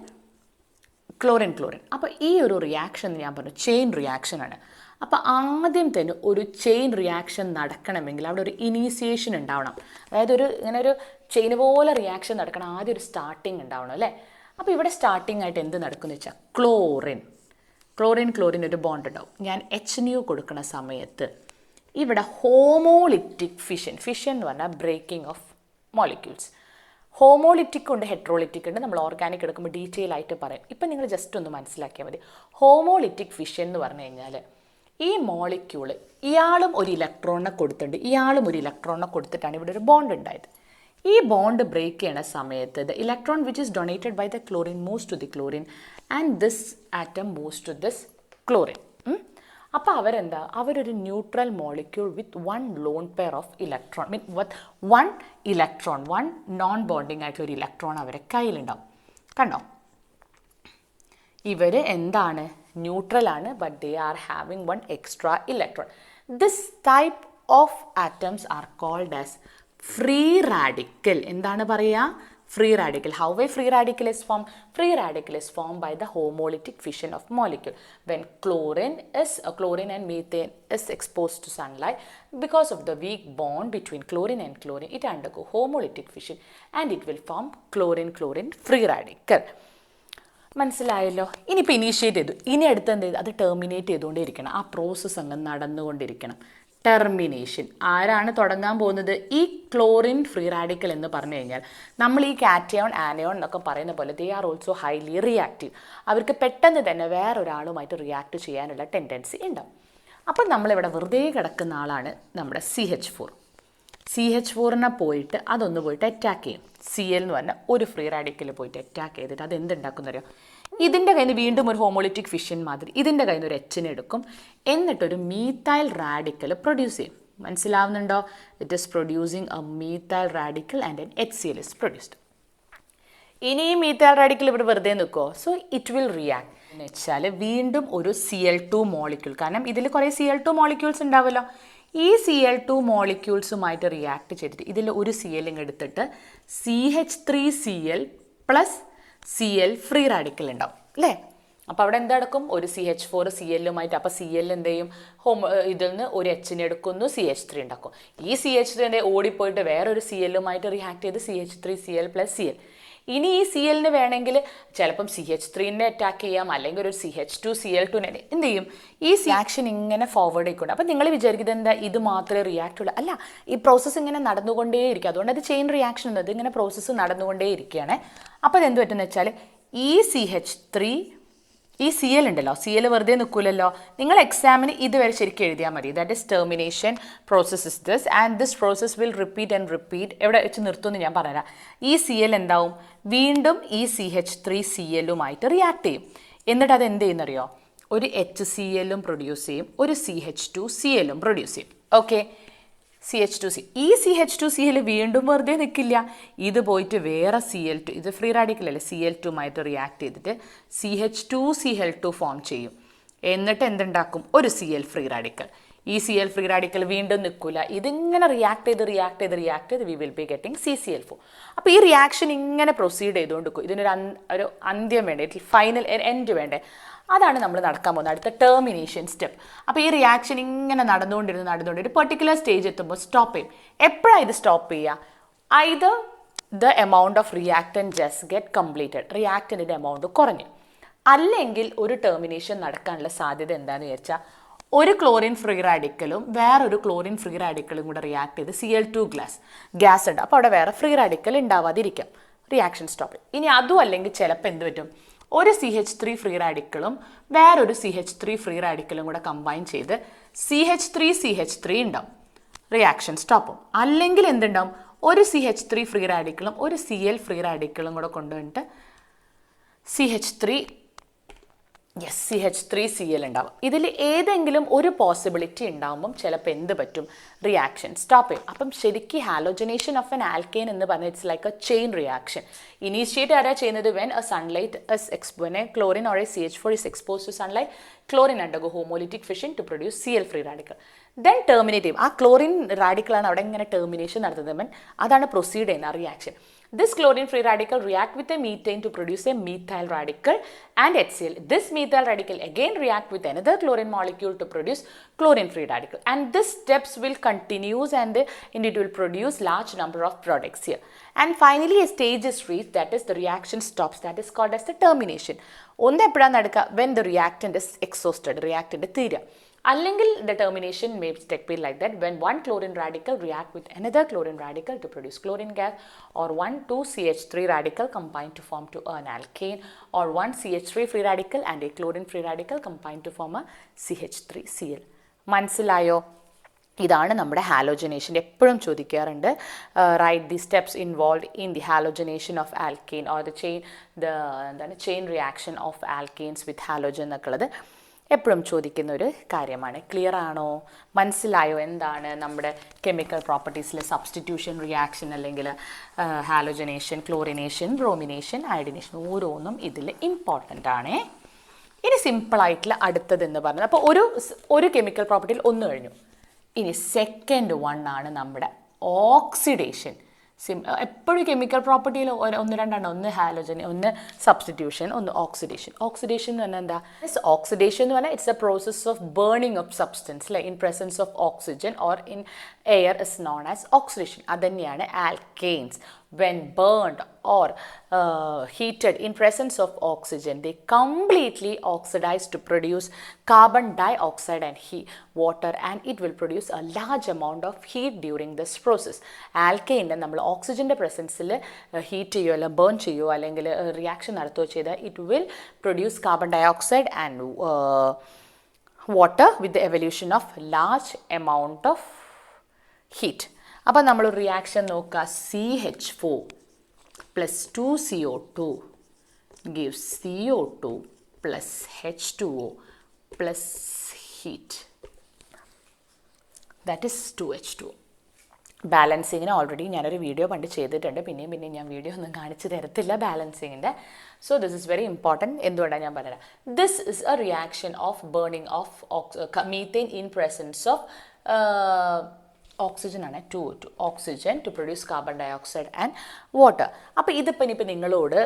Chlorine. അപ്പോൾ ഈ ഒരു reaction ഞാൻ പറഞ്ഞു chain reaction ആണ്. അപ്പോൾ ആദ്യം തന്നെ ഒരു ചെയിൻ റിയാക്ഷൻ നടക്കണമെങ്കിൽ അവിടെ ഒരു ഇനീസിയേഷൻ ഉണ്ടാവണം. അതായത് ഇങ്ങനെ ഒരു ചെയിൻ പോലെ റിയാക്ഷൻ നടക്കണം, ആദ്യം ഒരു സ്റ്റാർട്ടിങ് ഉണ്ടാവണം അല്ലേ. അപ്പോൾ ഇവിടെ സ്റ്റാർട്ടിങ് ആയിട്ട് എന്ത് നടക്കുമെന്ന് വെച്ചാൽ ക്ലോറിൻ ഒരു ബോണ്ട് ഉണ്ടാവും. ഞാൻ HNO കൊടുക്കുന്ന സമയത്ത് ഇവിടെ ഹോമോളിറ്റിക് ഫിഷൻ എന്ന് പറഞ്ഞാൽ ബ്രേക്കിംഗ് ഓഫ് മോളിക്യൂൾസ്. ഹോമോളിറ്റിക് ഉണ്ട്, ഹെട്രോളിറ്റിക് ഉണ്ട്. നമ്മൾ ഓർഗാനിക് എടുക്കുമ്പോൾ ഡീറ്റെയിൽ ആയിട്ട് പറയും. ഇപ്പം നിങ്ങൾ ജസ്റ്റ് ഒന്ന് മനസ്സിലാക്കിയാൽ മതി. ഹോമോളിറ്റിക് ഫിഷൻ എന്ന് പറഞ്ഞു കഴിഞ്ഞാൽ ഈ മോളിക്യൂള് ഇയാളും ഒരു ഇലക്ട്രോണിനെ കൊടുത്തിട്ടുണ്ട്, ഇയാളും ഒരു ഇലക്ട്രോണിനെ കൊടുത്തിട്ടാണ് ഇവിടെ ഒരു ബോണ്ട് ഉണ്ടായത്. ഈ ബോണ്ട് ബ്രേക്ക് ചെയ്യണ സമയത്ത് the electron which is donated by the chlorine moves to the chlorine and this atom moves to this chlorine. അപ്പോൾ അവരൊരു neutral molecule with one lone pair of electron, with one non bonding ആയിട്ടുള്ള ഒരു electron അവരെ കയ്യിലുണ്ടാവും. കണ്ടോ, ഇവർ എന്താണ്, neutral ആണ്, but they are having one extra electron. This type of atoms are called as free radical. എന്താണ് പറയുക? free radical. How a free radical is formed? Free radical is formed by the homolytic fission of molecule. When chlorine and methane is exposed to sunlight, because of the weak bond between chlorine and chlorine, it undergo homolytic fission and it will form chlorine free radical. മനസ്സിലായല്ലോ. ഇനിയിപ്പോൾ initiate ചെയ്തു, ഇനി അടുത്ത് എന്ത് ചെയ്തു, അത് terminate ചെയ്തുകൊണ്ടിരിക്കണം. ആ പ്രോസസ്സ് അങ്ങ് നടന്നുകൊണ്ടിരിക്കണം. ടെർമിനേഷൻ ആരാണ് തുടങ്ങാൻ പോകുന്നത്? ഈ ക്ലോറിൻ ഫ്രീ റാഡിക്കൽ എന്ന് പറഞ്ഞു കഴിഞ്ഞാൽ നമ്മൾ ഈ കാറ്റയോൺ, ആനയോൺ എന്നൊക്കെ പറയുന്ന പോലെ they are also highly reactive. അവർക്ക് പെട്ടെന്ന് തന്നെ വേറൊരാളുമായിട്ട് റിയാക്ട് ചെയ്യാനുള്ള ടെൻഡൻസി ഉണ്ടാവും. അപ്പം നമ്മളിവിടെ വെറുതെ കിടക്കുന്ന ആളാണ് നമ്മുടെ CH4നെ പോയിട്ട് അതൊന്ന് പോയിട്ട് അറ്റാക്ക് ചെയ്യും. Cl എന്ന് പറഞ്ഞാൽ ഒരു ഫ്രീ റാഡിക്കൽ പോയിട്ട് അറ്റാക്ക് ചെയ്തിട്ട് അത് എന്തുണ്ടാക്കുന്നറിയോ, ഇതിൻ്റെ കയ്യിൽ നിന്ന് വീണ്ടും ഒരു ഹോമോളിറ്റിക് ഫിഷൻ മാതിരി ഇതിൻ്റെ കയ്യിൽ നിന്ന് ഒരു Hനെ എടുക്കും, എന്നിട്ടൊരു മീത്തൈൽ റാഡിക്കൽ പ്രൊഡ്യൂസ് ചെയ്യും. മനസ്സിലാവുന്നുണ്ടോ? It is producing A methyl radical and N HCl is produced. ഇനി ഈ മീത്തൈൽ റാഡിക്കൽ ഇവിടെ വെറുതെ നിൽക്കുമോ? സോ ഇറ്റ് വിൽ റിയാക്ട് എന്ന് വെച്ചാൽ വീണ്ടും ഒരു Cl2 മോളിക്യൂൾ, കാരണം ഇതിൽ കുറേ Cl2 മോളിക്യൂൾസ് ഉണ്ടാവുമല്ലോ, ഈ Cl2 മോളിക്യൂൾസുമായിട്ട് റിയാക്ട് ചെയ്തിട്ട് ഇതിൽ ഒരു Cl എടുത്തിട്ട് CH3Cl plus Cl free radical ഉണ്ടാവും അല്ലേ. അപ്പോൾ അവിടെ എന്തെടുക്കും? ഒരു CH4 Clമായിട്ട്. അപ്പോൾ Cl എന്ത് ചെയ്യും? ഇതിൽ നിന്ന് ഒരു Hനെ എടുക്കുന്നു, CH3 ഉണ്ടാക്കും. ഈ CH3 ഓടിപ്പോയിട്ട് വേറൊരു Clമായിട്ട് റിയാക്ട് ചെയ്ത് CH3Cl പ്ലസ് Cl. ഇനി ഈ Clന് വേണമെങ്കിൽ ചിലപ്പം CH3നെ അറ്റാക്ക് ചെയ്യാം, അല്ലെങ്കിൽ ഒരു CH2Cl2നെ എന്ത് ചെയ്യും? ഈ റിയാക്ഷൻ ഇങ്ങനെ ഫോർവേഡ് ആയിക്കൊണ്ട്. അപ്പം നിങ്ങൾ വിചാരിക്കുന്നത് എന്താ, ഇത് മാത്രമേ റിയാക്ട് ഉള്ളൂ? അല്ല, ഈ പ്രോസസ്സ് ഇങ്ങനെ നടന്നുകൊണ്ടേയിരിക്കും. അതുകൊണ്ട് അത് ചെയിൻ റിയാക്ഷൻ എന്നത് ഇങ്ങനെ പ്രോസസ്സ് നടന്നുകൊണ്ടേയിരിക്കുകയാണ്. അപ്പോൾ അതെന്ത് പറ്റുമെന്ന് വെച്ചാൽ ഈ CH3, ഈ Cl ഉണ്ടല്ലോ, Cl വെറുതെ നിൽക്കില്ലല്ലോ. നിങ്ങൾ എക്സാമിന് ഇതുവരെ ശരിക്കും എഴുതിയാൽ മതി. That is termination process is this and this process will repeat and repeat. എവിടെ വെച്ച് നിർത്തുമെന്ന് ഞാൻ പറഞ്ഞുതരാം. ഈ Cl എന്താവും? വീണ്ടും ഈ CH3Clമായിട്ട് റിയാക്ട് ചെയ്യും. എന്നിട്ട് അത് എന്ത് ചെയ്യുന്നറിയോ? ഒരു HClഉം പ്രൊഡ്യൂസ് ചെയ്യും, ഒരു CH2Clഉം പ്രൊഡ്യൂസ് ചെയ്യും. Okay, CH2C. ഈ CH2Cl വീണ്ടും വെറുതെ നിൽക്കില്ല, ഇത് പോയിട്ട് വേറെ Cl2, ഇത് ഫ്രീ റാഡിക്കൽ അല്ലേ, Cl2മായിട്ട് റിയാക്ട് ചെയ്തിട്ട് CH2Cl2 ഫോം ചെയ്യും. എന്നിട്ട് എന്തുണ്ടാക്കും? ഒരു Cl ഫ്രീ റാഡിക്കൽ. ഈ Cl ഫ്രീ റാഡിക്കൽ വീണ്ടും നിൽക്കില്ല, ഇതിങ്ങനെ റിയാക്ട് ചെയ്ത് V will be getting CCl4. അപ്പോൾ ഈ റിയാക്ഷൻ ഇങ്ങനെ പ്രൊസീഡ് ചെയ്തുകൊണ്ട് ഇതിനൊരു അന്ത്യം വേണ്ടേ, ഫൈനൽ എൻഡ് വേണ്ടേ, അതാണ് നമ്മൾ നടക്കാൻ പോകുന്നത് അടുത്ത ടെർമിനേഷൻ സ്റ്റെപ്പ്. അപ്പോൾ ഈ റിയാക്ഷൻ ഇങ്ങനെ നടന്നുകൊണ്ടിരുന്ന് ഒരു പെർട്ടിക്കുലർ സ്റ്റേജ് എത്തുമ്പോൾ സ്റ്റോപ്പ് ചെയ്യും. എപ്പോഴാണ് ഇത് സ്റ്റോപ്പ് ചെയ്യുക? Either the amount of reactant just get completed, റിയാക്റ്റൻറ്റിൻ്റെ എമൗണ്ട് കുറഞ്ഞു, അല്ലെങ്കിൽ ഒരു ടെർമിനേഷൻ നടക്കാനുള്ള സാധ്യത എന്താണെന്ന് വിചാരിച്ചാൽ ഒരു ക്ലോറിൻ ഫ്രീ റാഡിക്കലും വേറൊരു ക്ലോറിൻ ഫ്രീ റാഡിക്കലും കൂടെ റിയാക്ട് ചെയ്ത് Cl2 ഗ്യാസ് ഉണ്ട്, അപ്പോൾ അവിടെ വേറെ ഫ്രീ റാഡിക്കൽ ഉണ്ടാവാതിരിക്കാം, റിയാക്ഷൻ സ്റ്റോപ്പ്. ഇനി അതും അല്ലെങ്കിൽ ചിലപ്പോൾ എന്ത് പറ്റും, ഒരു CH3 ഫ്രീ റാഡിക്കലും വേറൊരു CH3 ഫ്രീ റാഡിക്കലും കൂടെ കമ്പൈൻ ചെയ്ത് CH3 ഉണ്ടാവും, റിയാക്ഷൻ സ്റ്റോപ്പും. അല്ലെങ്കിൽ എന്തുണ്ടാവും, ഒരു CH3 ഫ്രീ റാഡിക്കലും ഒരു Cl ഫ്രീ റാഡിക്കലും കൂടെ കൊണ്ടുവന്നിട്ട് CH3Cl ഉണ്ടാവും. ഇതിൽ ഏതെങ്കിലും ഒരു പോസിബിലിറ്റി ഉണ്ടാകുമ്പം ചിലപ്പോൾ എന്ത് പറ്റും, റിയാക്ഷൻ സ്റ്റോപ്പ് ചെയ്യും. അപ്പം ശരിക്കും ഹാലോജനേഷൻ ഓഫ് എൻ ആൽക്കെയിൻ എന്ന് പറഞ്ഞാൽ it's like A chain reaction. Initiate ആരാ ചെയ്യുന്നത്, when A sunlight when a chlorine or a CH4 is exposed to sunlight, chlorine undergo homolytic fission to produce Cl free radical. Then terminate ചെയ്യും. ആ chlorine റാഡിക്കലാണ് അവിടെ ഇങ്ങനെ termination നടത്തുന്നത്, അതാണ് proceed ചെയ്യുന്ന reaction. This chlorine free radical react with a methane to produce a methyl radical and HCl. This methyl radical again react with another chlorine molecule to produce chlorine free radical. And this steps will continues and it will produce large number of products here. And finally a stage is reached, that is the reaction stops, that is called as the termination. ഒന്ന് എപ്പോഴാണ് നടക്കുക, when the reactant is exhausted, reactant തീരുക. അല്ലെങ്കിൽ the termination may be like that, when one chlorine radical react with another chlorine radical to produce chlorine gas, or 2 CH3 radical combine to form to an alkane, or 1 CH3 free radical and a chlorine free radical combine to form a CH3Cl. മനസ്സിലായോ? ഇതാണ് നമ്മുടെ halogenation. എപ്പോഴും ചോദിക്കാറുണ്ട്, write the steps involve in the halogenation of alkane or chain reaction of alkanes with halogen എന്നൊക്കെ ഉള്ളത് എപ്പോഴും ചോദിക്കുന്ന ഒരു കാര്യമാണ്. ക്ലിയർ ആണോ? മനസ്സിലായോ എന്താണ് നമ്മുടെ കെമിക്കൽ പ്രോപ്പർട്ടീസിലെ സബ്സ്റ്റിറ്റ്യൂഷൻ റിയാക്ഷൻ, അല്ലെങ്കിൽ ഹാലോജനേഷൻ, ക്ലോറിനേഷൻ, ബ്രോമിനേഷൻ, അയഡിനേഷൻ, ഓരോന്നും ഇതിൽ ഇമ്പോർട്ടൻ്റ് ആണേ. ഇനി സിമ്പിളായിട്ടുള്ള അടുത്തതെന്ന് പറഞ്ഞത്, അപ്പോൾ ഒരു കെമിക്കൽ പ്രോപ്പർട്ടിയിൽ ഒന്ന് കഴിഞ്ഞു. ഇനി സെക്കൻഡ് വൺ ആണ് നമ്മുടെ ഓക്സിഡേഷൻ. എപ്പോഴും കെമിക്കൽ പ്രോപ്പർട്ടിയിൽ ഒന്ന് രണ്ടെണ്ണം, ഒന്ന് ഹാലോജൻ, ഒന്ന് സബ്സ്റ്റിറ്റ്യൂഷൻ, ഒന്ന് ഓക്സിഡേഷൻ. ഓക്സിഡേഷൻ എന്ന് പറഞ്ഞാൽ എന്താ? ഓക്സിഡേഷൻ എന്ന് പറഞ്ഞാൽ it's a process of burning of substance അല്ലെ, in presence of oxygen or in air is known as oxidation. അത് തന്നെയാണ് alkanes. When burned or heated in presence of oxygen, they completely oxidize to produce carbon dioxide and water, and it will produce a large amount of heat during this process. Alkane നമ്മൾ ഓക്സിജൻ്റെ പ്രസൻസിൽ heat ചെയ്യുകയോ അല്ലെങ്കിൽ burn ചെയ്യുകയോ അല്ലെങ്കിൽ reaction നടത്തുകയോ ചെയ്താൽ it will produce carbon dioxide and water with the evolution of large amount of heat. അപ്പോൾ നമ്മൾ റിയാക്ഷൻ നോക്കുക, CH4 plus 2CO2 gives CO2 plus H2O plus heat, that is 2H2O. ബാലൻസിങ്ങിന് ഓൾറെഡി ഞാനൊരു video പണ്ട് ചെയ്തിട്ടുണ്ട്, പിന്നെയും ഞാൻ വീഡിയോ ഒന്നും കാണിച്ച് തരത്തില്ല ബാലൻസിങ്ങിൻ്റെ. So this is very important. എന്തുകൊണ്ടാണ് ഞാൻ പറഞ്ഞത്? This is a reaction of burning of methane in presence of oxygen ആണ്, 2O2 oxygen to produce carbon dioxide and water. അപ്പോൾ ഇനിയിപ്പോൾ നിങ്ങളോട്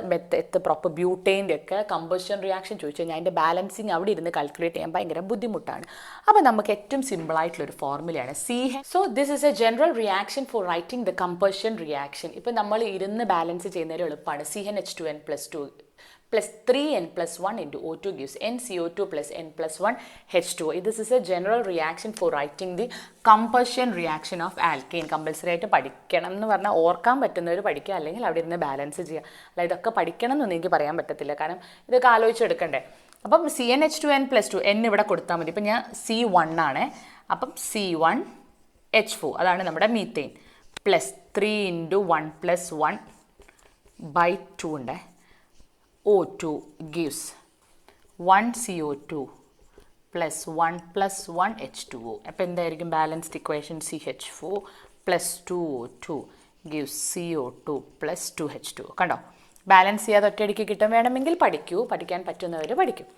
പ്രോപ്പർ ബ്യൂട്ടേൻ്റെ ഒക്കെ കമ്പഷൻ റിയാക്ഷൻ ചോദിച്ചു കഴിഞ്ഞാൽ അതിൻ്റെ ബാലൻസിങ് അവിടെ ഇരുന്ന് കാൽക്കുലേറ്റ് ചെയ്യാൻ ഭയങ്കര ബുദ്ധിമുട്ടാണ്. അപ്പോൾ നമുക്ക് ഏറ്റവും സിമ്പിളായിട്ടുള്ളൊരു ഫോർമുലയാണ് CH. So this is a general reaction for writing the combustion reaction. ഇപ്പോൾ നമ്മൾ ഇരുന്ന് ബാലൻസ് ചെയ്യുന്നതിന് എളുപ്പമാണ്. CnH2n + 2 plus 3n plus 1 into O2 gives NCO2 plus n plus 1 H2O. This is a general reaction for writing the combustion reaction of alkane. Compulsory ആയിട്ട് പഠിക്കണം എന്ന് പറഞ്ഞാൽ ഓർക്കാൻ പറ്റുന്നവർ പഠിക്കുക, അല്ലെങ്കിൽ അവിടെ ഇരുന്ന് ബാലൻസ് ചെയ്യുക. അല്ല ഇതൊക്കെ പഠിക്കണം എന്നൊന്നും എനിക്ക് പറയാൻ പറ്റത്തില്ല, കാരണം ഇതൊക്കെ ആലോചിച്ചെടുക്കണ്ടേ. അപ്പം CnH2n + 2 n ഇവിടെ കൊടുത്താൽ മതി. ഇപ്പം ഞാൻ C1 ആണ്, അപ്പം C1H4 അതാണ് നമ്മുടെ മീത്തേൻ, പ്ലസ് 3 × 1 + 1/2 ഉണ്ട്. O2 gives 1 CO2 plus 1 + 1 H2O. അപ്പോൾ എന്തായിരിക്കും balanced equation? CH4 + 2O2 gives CO2 + 2H2O. കണ്ടോ? ബാലൻസ് ചെയ്യാതെ ഒറ്റയടിക്ക് കിട്ടും. വേണമെങ്കിൽ പഠിക്കൂ, പഠിക്കാൻ പറ്റുന്നവർ പഠിക്കും.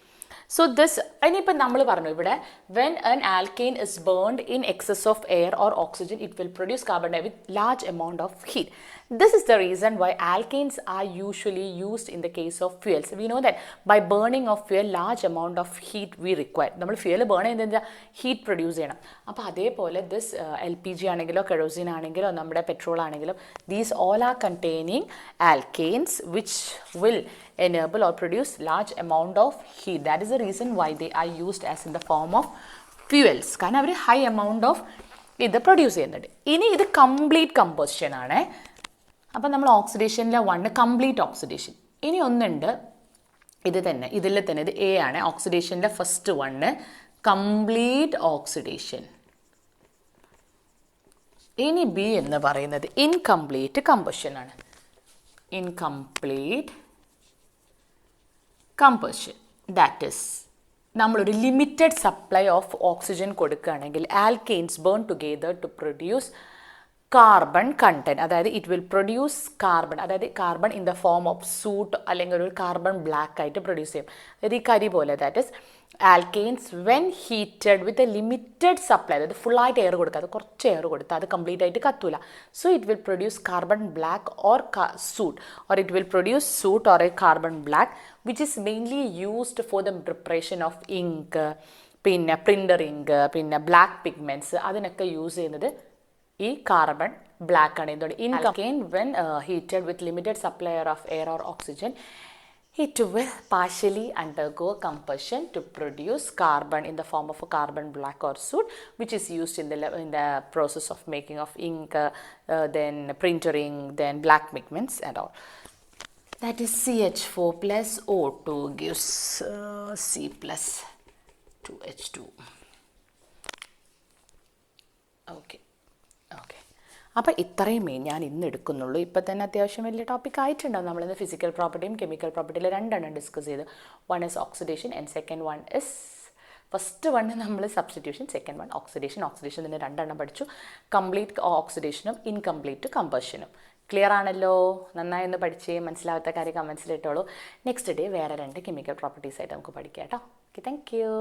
So this, ഇനിയിപ്പോൾ നമ്മൾ പറഞ്ഞു ഇവിടെ, when an alkane is burned in excess of air or oxygen, it will produce carbon dioxide with large amount of heat. This is the reason why alkanes are usually used in the case of fuels. We know that by burning of fuel, large amount of heat we require. നമ്മൾ fuel burn ചെയ്യുന്നത് heat produce ചെയ്യണം. അപ്പോൾ അതേപോലെ this LPG ആണെങ്കിലോ kerosene ആണെങ്കിലോ നമ്മുടെ petrol ആണെങ്കിലും, these all are containing alkanes which will enable or produce large amount of heat. That is the reason why they are used as in the form of fuels. കാരണം അവർ high amount of ഇത് produce ചെയ്യുന്നുണ്ട്. ഇനി ഇത് complete composition ആണ്. അപ്പം നമ്മൾ ഓക്സിഡേഷനിലെ 1 complete oxidation. ഇനി ഒന്നുണ്ട് ഇത് തന്നെ, ഇതിൽ തന്നെ ഇത് A ആണ്. ഓക്സിഡേഷനിലെ ഫസ്റ്റ് 1 കംപ്ലീറ്റ് ഓക്സിഡേഷൻ. ഇനി B എന്ന് പറയുന്നത് ഇൻകംപ്ലീറ്റ് കമ്പോസിഷൻ ആണ്. ഇൻകംപ്ലീറ്റ് കമ്പോസിഷൻ, ദാറ്റ് ഈസ് നമ്മളൊരു ലിമിറ്റഡ് സപ്ലൈ ഓഫ് ഓക്സിജൻ കൊടുക്കുകയാണെങ്കിൽ alkanes burn together to produce carbon content. അതായത് ഇറ്റ് വിൽ പ്രൊഡ്യൂസ് കാർബൺ, അതായത് carbon in the form of soot അല്ലെങ്കിൽ ഒരു കാർബൺ ബ്ലാക്ക് ആയിട്ട് പ്രൊഡ്യൂസ് ചെയ്യും. അതായത് ഈ കരി പോലെ. That is alkanes when heated with a limited supply, അതായത് ഫുള്ളായിട്ട് എയർ കൊടുക്കുക, അത് കുറച്ച് എയർ കൊടുത്താൽ അത് കംപ്ലീറ്റ് ആയിട്ട് കത്തൂല. So it will produce carbon black or soot, or it will produce soot or a carbon black which is mainly used for the preparation of ink, പിന്നെ പ്രിൻ്റർ ഇങ്ക്, പിന്നെ black pigments, അതിനൊക്കെ use ചെയ്യുന്നത് ഈ carbon black ആണ്. എന്തുകൊണ്ട് ഇൻകെയിൻ when heated with limited supplier of air or oxygen, it will partially undergo combustion to produce carbon in the form of a carbon black or soot, which is used in the process of making of ink, then printering, then black pigments and all. That is CH4 plus O2 gives C plus 2H2. Okay. അപ്പോൾ ഇത്രയും ഞാൻ ഇന്ന് എടുക്കുന്നുള്ളൂ. ഇപ്പോൾ തന്നെ അത്യാവശ്യം വലിയ topic ആയിട്ടുണ്ടാവും. നമ്മളിന്ന് ഫിസിക്കൽ പ്രോപ്പർട്ടിയും കെമിക്കൽ പ്രോപ്പർട്ടിയിൽ 2 ഡിസ്കസ് ചെയ്ത്. 1 is oxidation and second 1 is, first 1 നമ്മൾ സബ്സ്റ്റിറ്റ്യൂഷൻ, സെക്കൻഡ് 1 ഓക്സിഡേഷൻ. ഓക്സിഡേഷൻ തന്നെ 2 പഠിച്ചു. കംപ്ലീറ്റ് ഓക്സിഡേഷനും ഇൻകംപ്ലീറ്റ് കമ്പഷനും. ക്ലിയർ ആണല്ലോ? നന്നായി ഒന്ന് പഠിച്ചേ. മനസ്സിലാവാത്ത കാര്യം കമൻസിലിട്ടോളൂ. നെക്സ്റ്റ് ഡേ വേറെ 2 കെമിക്കൽ പ്രോപ്പർട്ടീസ് ആയിട്ട് നമുക്ക് പഠിക്കാം കേട്ടോ. Okay, thank you.